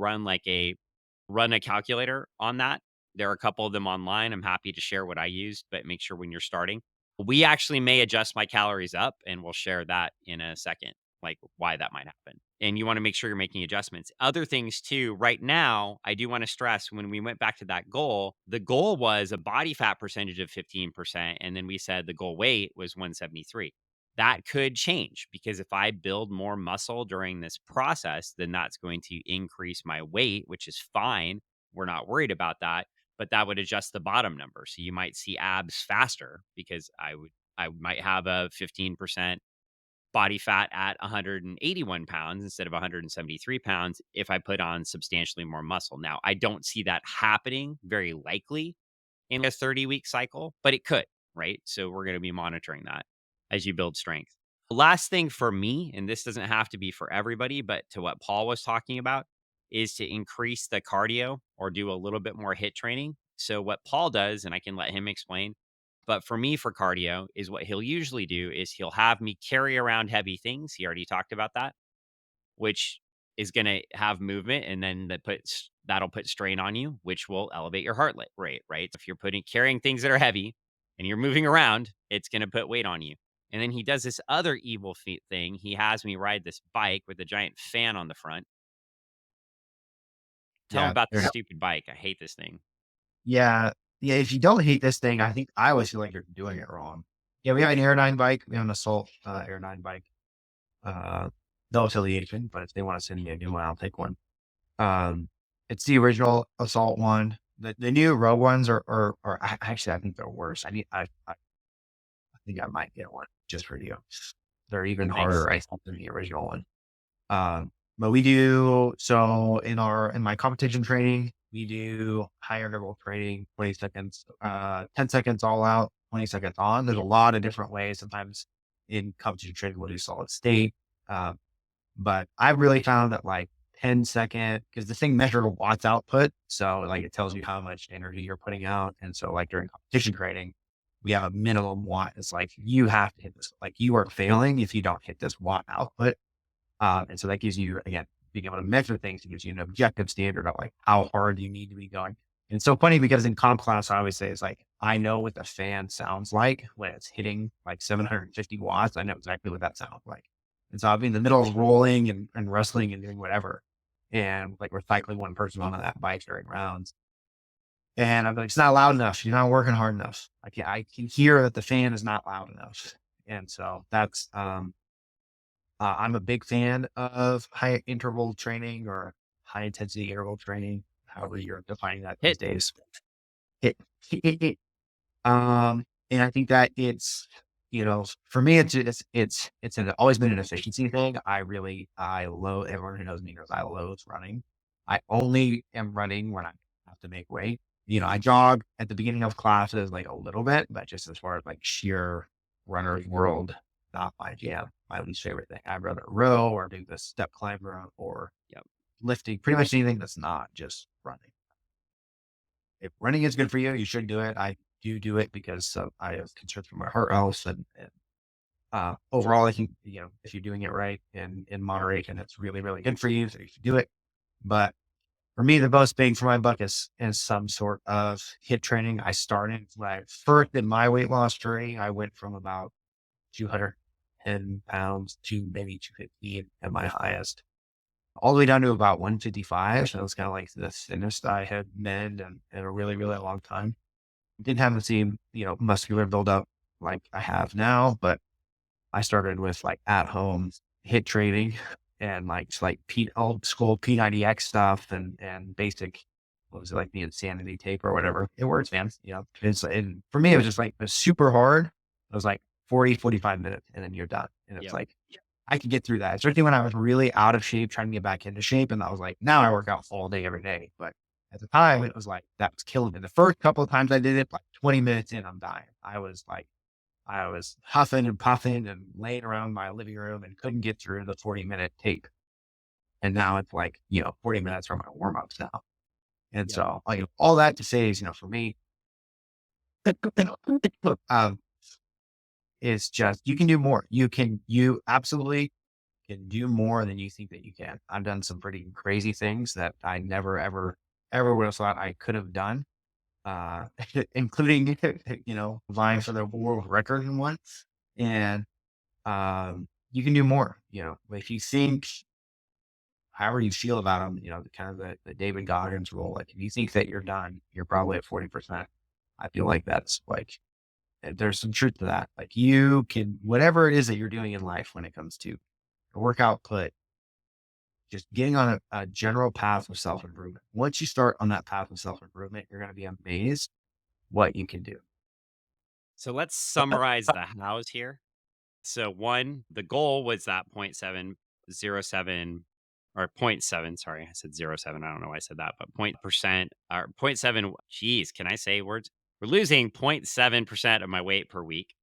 run a calculator on that. There are a couple of them online. I'm happy to share what I used, but make sure when you're starting, we actually may adjust my calories up and we'll share that in a second, like why that might happen. And you want to make sure you're making adjustments. Other things too, right now, I do want to stress when we went back to that goal, the goal was a body fat percentage of 15%. And then we said the goal weight was 173. That could change because if I build more muscle during this process, then that's going to increase my weight, which is fine. We're not worried about that, but that would adjust the bottom number. So you might see abs faster because I might have a 15% body fat at 181 pounds instead of 173 pounds if I put on substantially more muscle. Now, I don't see that happening very likely in a 30-week cycle, but it could, right? So we're going to be monitoring that as you build strength. The last thing for me, and this doesn't have to be for everybody, but to what Paul was talking about, is to increase the cardio or do a little bit more hit training. So what Paul does, and I can let him explain, but for me for cardio is what he'll usually do is he'll have me carry around heavy things. He already talked about that, which is going to have movement and then that'll put strain on you, which will elevate your rate, right? If you're carrying things that are heavy and you're moving around, it's going to put weight on you. And then he does this other evil feat thing. He has me ride this bike with a giant fan on the front. Tell him yeah, about this stupid bike. I hate this thing. yeah, yeah. If you don't hate this thing, I think I always feel like you're doing it wrong. Yeah, we have an Air 9 bike. We have an Assault Air 9 bike. Uh, no affiliation, but if they want to send me a new one, I'll take one. Um, it's the original Assault one. The new Rogue ones actually I think they're worse. I think I might get one just for you. They're even Thanks. harder, I think, than the original one. But we do so in my competition training, we do higher interval training, 20 seconds, 10 seconds all out, 20 seconds on. There's a lot of different ways. Sometimes in competition training, we'll do solid state. Um, but I've really found that like 10-second, because the thing measures watts output. So like it tells you how much energy you're putting out. And so like during competition training, we have a minimum watt. It's like you have to hit this, like you are failing if you don't hit this watt output. And so that gives you, again, being able to measure things, it gives you an objective standard of like how hard you need to be going. And it's so funny because in comp class, I always say it's like, I know what the fan sounds like when it's hitting like 750 watts. I know exactly what that sounds like. And so I'll be in the middle of rolling and wrestling and doing whatever. And like we're cycling one person onto that bike during rounds. And I'm like, it's not loud enough. You're not working hard enough. I can hear that the fan is not loud enough. And so I'm a big fan of high interval training or high intensity interval training, however you're defining that these Hit. days. It, it, and I think that it's, for me, always been an efficiency thing. I loathe, everyone who knows me knows I loathe running. I only am running when I have to make weight. I jog at the beginning of classes, like a little bit, but just as far as like sheer runner's world, not my jam, my least favorite thing. I'd rather row or do the step climber or Yep. lifting, pretty much anything that's not just running. If running is good for you, you should do it. I do it because I have concerns for my heart health and overall, I think, if you're doing it right and in moderation, it's really, really good for you. So you should do it. But for me, the most bang for my buck is some sort of hit training. I started like first in my weight loss journey. I went from about 210 pounds to maybe 250 at my highest. all the way down to about 155. So it was kind of like the thinnest I had been in a really, really long time. Didn't have the same, muscular buildup like I have now, but I started with like at home hit training and like just like old school P90X stuff and basic, what was it, like the insanity tape or whatever. It works, man. And for me, it was just like it was super hard. It was like 40, 45 minutes and then you're done. And it's Yep. like, I could get through that, especially when I was really out of shape, trying to get back into shape. And I was like, now I work out all day, every day. But at the time, it was like, that was killing me. The first couple of times I did it, like 20 minutes in, I'm dying. I was huffing and puffing and laying around my living room and couldn't get through the 40-minute tape. And now it's like, 40 minutes from my warm ups now. And Yep. so, all that to say is, for me, um, is just, you can do more. You absolutely can do more than you think that you can. I've done some pretty crazy things that I never, ever, ever would have thought I could have done, uh, including, vying for the world record in one. And you can do more. If you think, however you feel about them, the kind of the David Goggins rule, like if you think that you're done, you're probably at 40%. I feel like that's like, there's some truth to that. Like you can, whatever it is that you're doing in life when it comes to work output, just getting on a general path of self improvement. Once you start on that path of self improvement, you're going to be amazed what you can do. So let's summarize the hows here. So one, the goal was that point 0.707 or point 0.7. Sorry, I said 0.7. I don't know why I said that, but point percent or point 0.7. Geez, can I say words? We're losing 0.7% of my weight per week.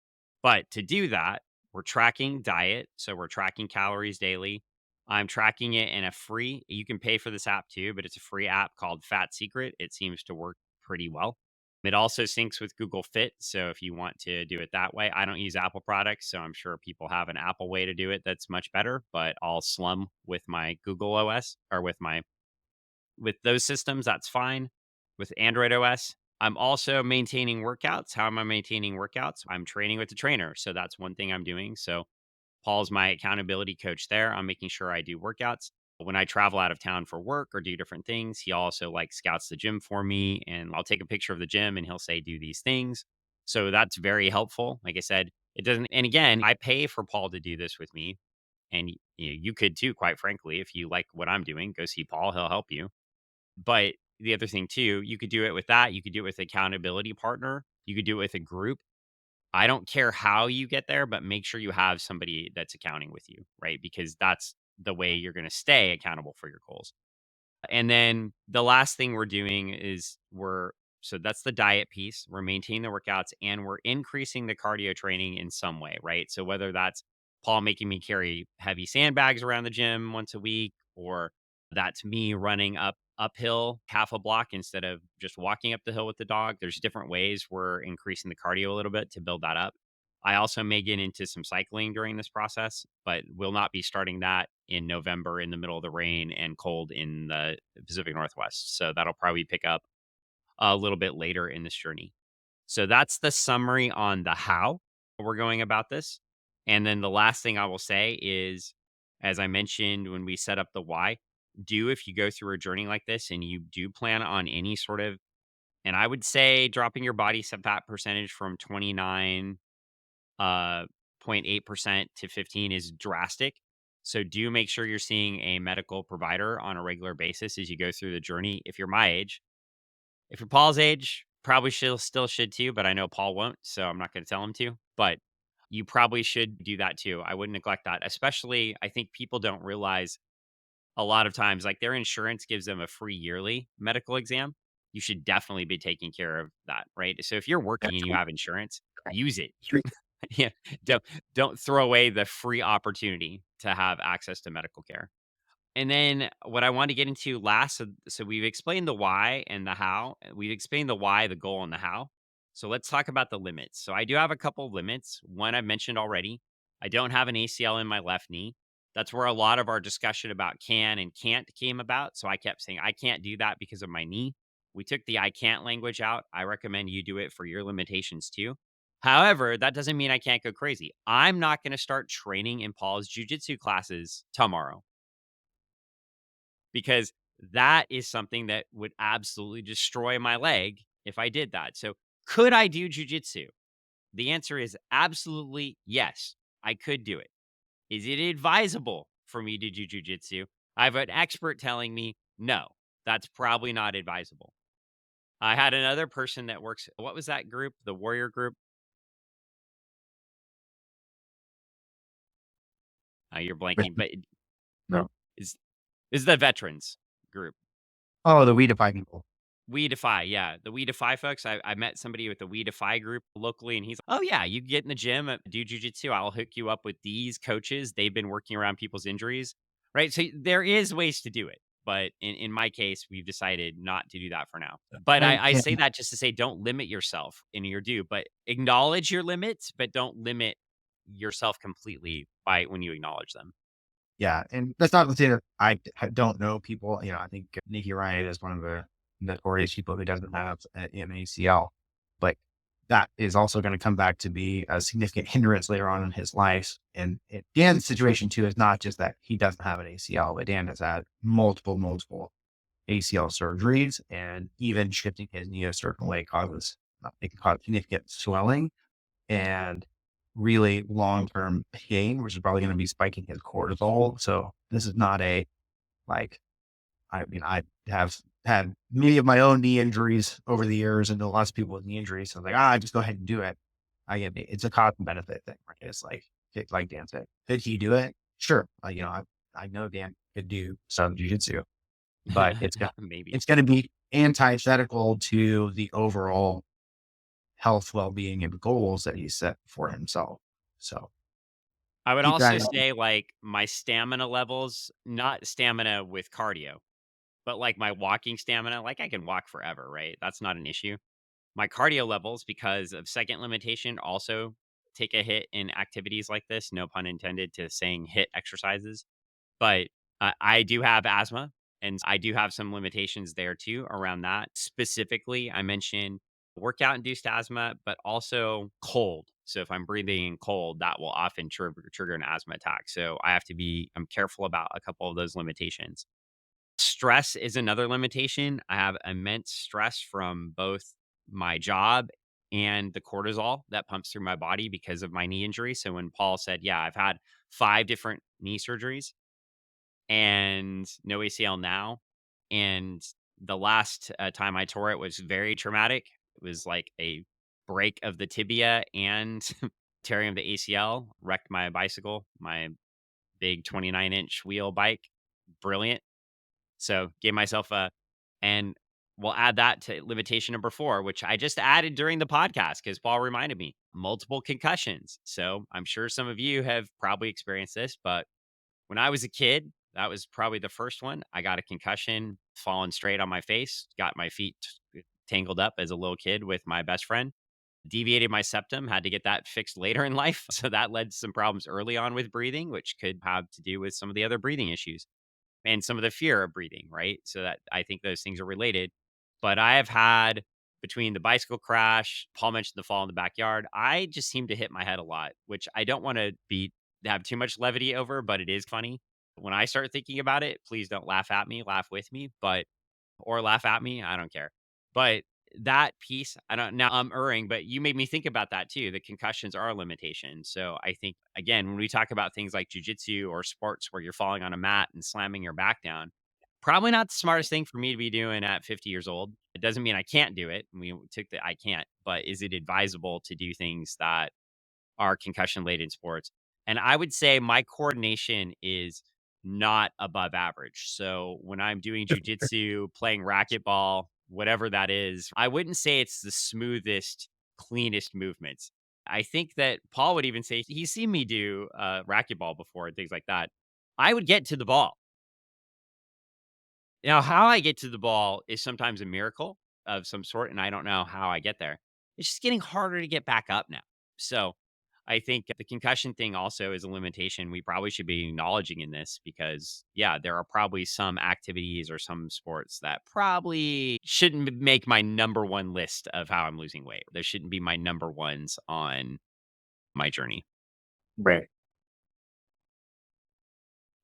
But to do that, we're tracking diet. So we're tracking calories daily. I'm tracking it in a free, you can pay for this app too, but it's a free app called Fat Secret. It seems to work pretty well. It also syncs with Google Fit. So if you want to do it that way, I don't use Apple products. So I'm sure people have an Apple way to do it that's much better, but I'll slum with my Google OS or with those systems. That's fine. With Android OS, I'm also maintaining workouts. How am I maintaining workouts? I'm training with the trainer. So that's one thing I'm doing. So Paul's my accountability coach there. I'm making sure I do workouts. When I travel out of town for work or do different things, he also like scouts the gym for me and I'll take a picture of the gym and he'll say, do these things. So that's very helpful. Like I said, it doesn't, and again, I pay for Paul to do this with me. And you could too, quite frankly, if you like what I'm doing, go see Paul. He'll help you. But the other thing too, you could do it with that. You could do it with accountability partner. You could do it with a group. I don't care how you get there, but make sure you have somebody that's accounting with you, right? Because that's the way you're going to stay accountable for your goals. And then the last thing we're doing is so that's the diet piece. We're maintaining the workouts and we're increasing the cardio training in some way, right? So whether that's Paul making me carry heavy sandbags around the gym once a week, or that's me running uphill half a block instead of just walking up the hill with the dog. There's different ways we're increasing the cardio a little bit to build that up. I also may get into some cycling during this process, but will not be starting that in November in the middle of the rain and cold in the Pacific Northwest. So that'll probably pick up a little bit later in this journey. So that's the summary on the how we're going about this. And then the last thing I will say is, as I mentioned when we set up the why, if you go through a journey like this and you do plan on any sort of, and I would say dropping your body fat percentage from 29 0.8% to 15 is drastic. So do make sure you're seeing a medical provider on a regular basis as you go through the journey. If you're my age, if you're Paul's age, probably still should too, but I know Paul won't, so I'm not going to tell him to. But you probably should do that too. I wouldn't neglect that. Especially, I think people don't realize a lot of times, like their insurance gives them a free yearly medical exam. You should definitely be taking care of that, right? So if you're working and you have insurance, use it. Yeah, don't don't throw away the free opportunity to have access to medical care. And then what I want to get into last, so we've explained the why and the how. We've explained the why, the goal, and the how. So let's talk about the limits. So I do have a couple of limits. One I've mentioned already. I don't have an ACL in my left knee. That's where a lot of our discussion about can and can't came about. So I kept saying I can't do that because of my knee. We took the I can't language out. I recommend you do it for your limitations too. However, that doesn't mean I can't go crazy. I'm not going to start training in Paul's jujitsu classes tomorrow. because that is something that would absolutely destroy my leg if I did that. So, could I do jujitsu? The answer is absolutely yes. I could do it. Is it advisable for me to do jujitsu? I have an expert telling me no, that's probably not advisable. I had another person that works, what was that group? The warrior group? You're blanking, but No. is is the veterans group. Oh, the We Defy people. We Defy, yeah, the We Defy folks. I met somebody with the We Defy group locally, and he's, "Oh yeah, you get in the gym, do jujitsu. I'll hook you up with these coaches. They've been working around people's injuries, right?" So there is ways to do it, but in my case, we've decided not to do that for now. But I I can't. say that just to say, don't limit yourself in your do, but acknowledge your limits, but don't limit yourself completely by when you acknowledge them. Yeah, and that's not to say that don't know people. I think Nikki Ryan is one of the notorious people who doesn't have an ACL, but that is also going to come back to be a significant hindrance later on in his life. And Dan's situation too is not just that he doesn't have an ACL, but Dan has had multiple ACL surgeries, and even shifting his knee a certain way it can cause significant swelling and really long-term pain, which is probably going to be spiking his cortisol. So this is not like, I mean, I have had many of my own knee injuries over the years and know lots of people with knee injuries. So I was like, just go ahead and do it. It's a cost and benefit thing. Right? Like Dan said, could he do it? Sure. I know Dan could do some jujitsu, but Maybe. it's going to be antithetical to the overall health, well-being, and goals that he set for himself. So I would keep that also in mind. say, like, my stamina levels, not stamina with cardio, but, like, my walking stamina, like, I can walk forever, right? That's not an issue. My cardio levels, because of second limitation, also take a hit in activities like this, no pun intended to saying hit exercises. But, I do have asthma, and I do have some limitations there too around that. Specifically, I mentioned workout-induced asthma, but also cold. So if I'm breathing in cold, that will often trigger an asthma attack. So I'm careful about a couple of those limitations. Stress is another limitation. I have immense stress from both my job and the cortisol that pumps through my body because of my knee injury. So when Paul said, "Yeah, I've had 5 different knee surgeries," and no ACL now. And the last time I tore it was very traumatic. It was like a break of the tibia and tearing of the ACL, wrecked my bicycle, my big 29-inch wheel bike. Brilliant. So gave myself and we'll add that to limitation number 4, which I just added during the podcast because Paul reminded me, multiple concussions. So I'm sure some of you have probably experienced this, but when I was a kid, that was probably the first one. I got a concussion, falling straight on my face, got my feet tangled up as a little kid with my best friend, deviated my septum, had to get that fixed later in life. So that led to some problems early on with breathing, which could have to do with some of the other breathing issues and some of the fear of breathing, right? So that I think those things are related. But I have had between the bicycle crash, Paul mentioned the fall in the backyard. I just seem to hit my head a lot, which I don't want to be have too much levity over, but it is funny. When I start thinking about it, please don't laugh at me, laugh with me, but or laugh at me. I don't care. But that piece, I don't now I'm erring, but you made me think about that too. The concussions are a limitation. So I think again, when we talk about things like jujitsu or sports where you're falling on a mat and slamming your back down, probably not the smartest thing for me to be doing at 50 years old. It doesn't mean I can't do it. We took the I can't, but is it advisable to do things that are concussion related sports? And I would say my coordination is not above average. So when I'm doing jujitsu, playing racquetball, whatever that is, I wouldn't say it's the smoothest, cleanest movements. I think that Paul would even say he's seen me do racquetball before and things like that. I would get to the ball. Now, how I get to the ball is sometimes a miracle of some sort, and I don't know how I get there. It's just getting harder to get back up now. So I think the concussion thing also is a limitation we probably should be acknowledging in this because, yeah, there are probably some activities or some sports that probably shouldn't make my number one list of how I'm losing weight. There shouldn't be my number ones on my journey. Right.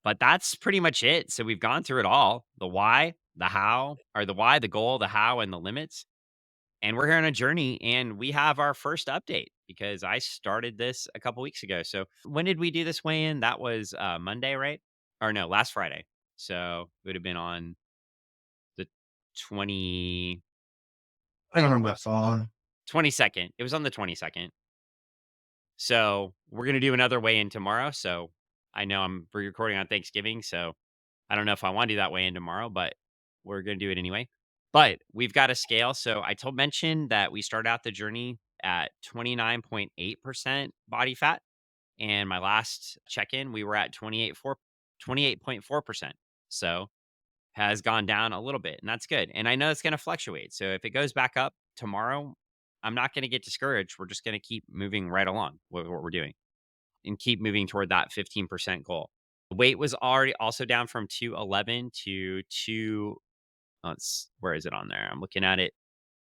But that's pretty much it. So we've gone through it all. The why, the how, or the why, the goal, the how, and the limits. And we're here on a journey and we have our first update because I started this a couple weeks ago. So when did we do this weigh in? That was Monday, right? Or no, last Friday. So it would have been on the 20 I don't remember my phone. 22nd. It was on the 22nd. So we're going to do another weigh in tomorrow. So I know I'm recording on Thanksgiving. So I don't know if I want to do that weigh in tomorrow, but we're going to do it anyway. But we've got a scale. So I told mention that we start out the journey at 29.8% body fat. And my last check in, we were at 28.4%. So has gone down a little bit, and that's good. And I know it's going to fluctuate. So if it goes back up tomorrow, I'm not going to get discouraged. We're just going to keep moving right along with what we're doing and keep moving toward that 15% goal. Weight was already also down from 211 to 2. Where is it on there? I'm looking at it.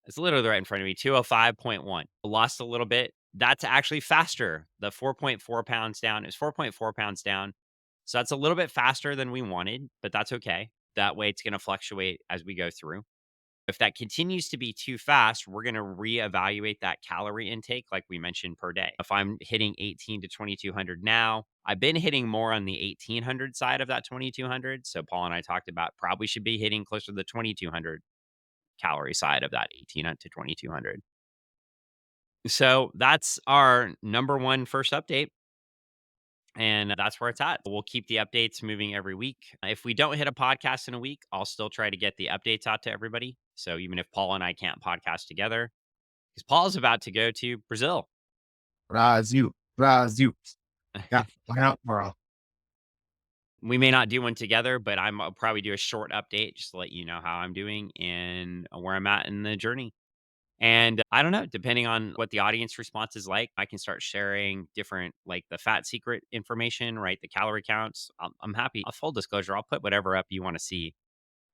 It's literally right in front of me. 205.1. Lost a little bit. That's actually faster. The 4.4 pounds down is 4.4 pounds down. So that's a little bit faster than we wanted, but that's okay. That way it's going to fluctuate as we go through. If that continues to be too fast, we're going to reevaluate that calorie intake, like we mentioned per day. If I'm hitting 18 to 2200 now, I've been hitting more on the 1800 side of that 2200. So Paul and I talked about probably should be hitting closer to the 2200 calorie side of that 1800 to 2200. So that's our number one first update. And that's where it's at. We'll keep the updates moving every week. If we don't hit a podcast in a week, I'll still try to get the updates out to everybody. So even if Paul and I can't podcast together, because Paul's about to go to Brazil. Brazil. Brazil. Yeah. Look out, bro. We may not do one together, but I'll probably do a short update just to let you know how I'm doing and where I'm at in the journey. And I don't know, depending on what the audience response is like, I can start sharing different, like the fat secret information, right? The calorie counts. I'm happy. Full disclosure, I'll put whatever up you want to see.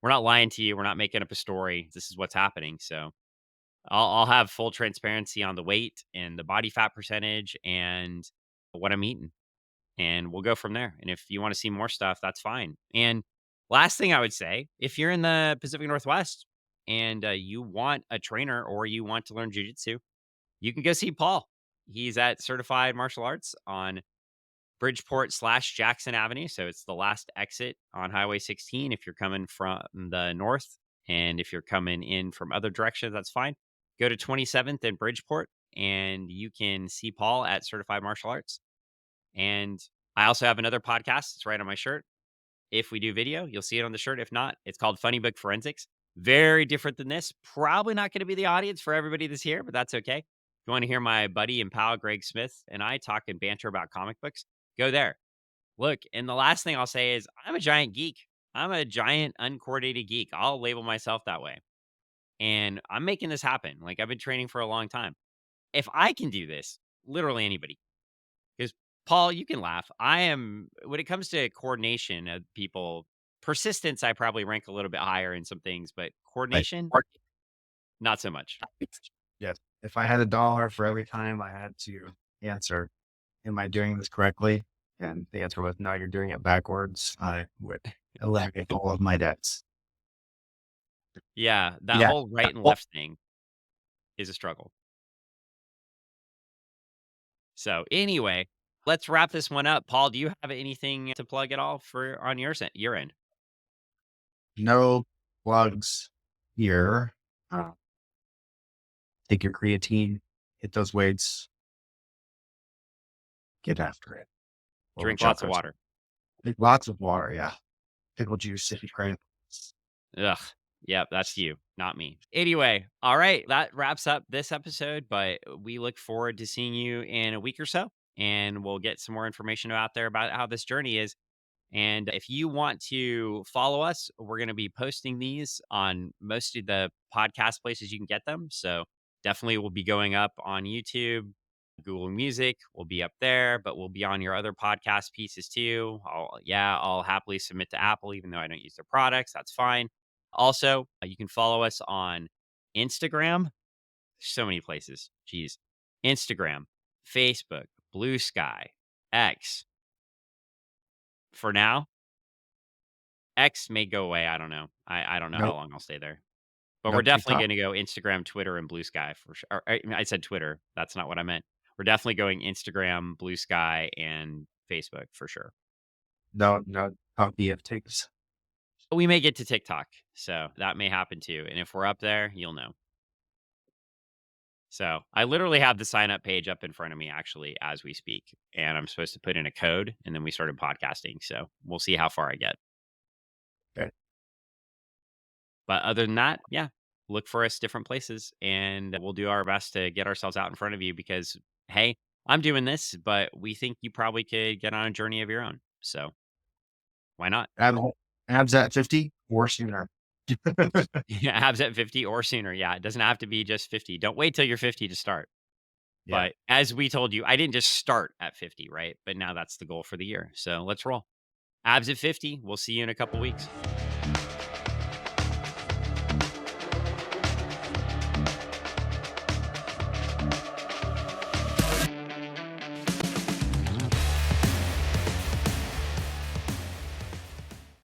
We're not lying to you. We're not making up a story. This is what's happening. So I'll have full transparency on the weight and the body fat percentage and what I'm eating. And we'll go from there. And if you want to see more stuff, that's fine. And last thing I would say, if you're in the Pacific Northwest and you want a trainer or you want to learn jujitsu, you can go see Paul. He's at Certified Martial Arts on Bridgeport/Jackson Avenue. So it's the last exit on Highway 16 if you're coming from the north. And if you're coming in from other directions, that's fine. Go to 27th and Bridgeport and you can see Paul at Certified Martial Arts. And I also have another podcast. It's right on my shirt. If we do video, you'll see it on the shirt. If not, it's called Funny Book Forensics. Very different than this. Probably not going to be the audience for everybody that's here, but that's okay. If you want to hear my buddy and pal Greg Smith and I talk and banter about comic books, go there. Look, and the last thing I'll say is I'm a giant geek. I'm a giant uncoordinated geek. I'll label myself that way. And I'm making this happen. Like I've been training for a long time. If I can do this, literally anybody. Because Paul, you can laugh. I am when it comes to coordination of people, persistence, I probably rank a little bit higher in some things, but Like, coordination, not so much. yes. If I had $1 for every time I had to answer, am I doing this correctly? And the answer was no, you're doing it backwards. I would eliminate all of my debts. Yeah, that Yeah. whole right and Well, left thing is a struggle. So anyway, let's wrap this one up. Paul, do you have anything to plug at all for on your end? no plugs here. Take your creatine, hit those weights, get after it. Little Drink lots of jumpers. water. Drink lots of water. Yeah. Pickle juice if you crave. Ugh. Yep, that's you, not me. Anyway, all right, that wraps up this episode, but we look forward to seeing you in a week or so, and we'll get some more information out there about how this journey is. And if you want to follow us, we're going to be posting these on most of the podcast places you can get them. So definitely we'll be going up on YouTube, Google Music will be up there, but we'll be on your other podcast pieces too. I'll happily submit to Apple, even though I don't use their products. That's fine. Also, you can follow us on Instagram. So many places. Jeez. Instagram, Facebook, Blue Sky, X. For now, X may go away. I don't know. I don't know how Nope. long I'll stay there. But we're No definitely TikTok. gonna go Instagram, Twitter, and Blue Sky for sure. Or, I said Twitter. That's not what I meant. We're definitely going Instagram, Blue Sky, and Facebook for sure. No copy of takes. We may get to TikTok, so that may happen too. And if we're up there, you'll know. So I literally have the sign up page up in front of me actually as we speak. And I'm supposed to put in a code and then we started podcasting. So we'll see how far I get. Okay. But other than that, yeah, look for us different places and we'll do our best to get ourselves out in front of you because, hey, I'm doing this, but we think you probably could get on a journey of your own. So why not? Ab- Abs at 50 or sooner. Yeah, abs at 50 or sooner. Yeah, it doesn't have to be just 50. Don't wait till you're 50 to start. Yeah. But as we told you, I didn't just start at 50, right? But now that's the goal for the year. So let's roll. Abs at 50. We'll see you in a couple weeks.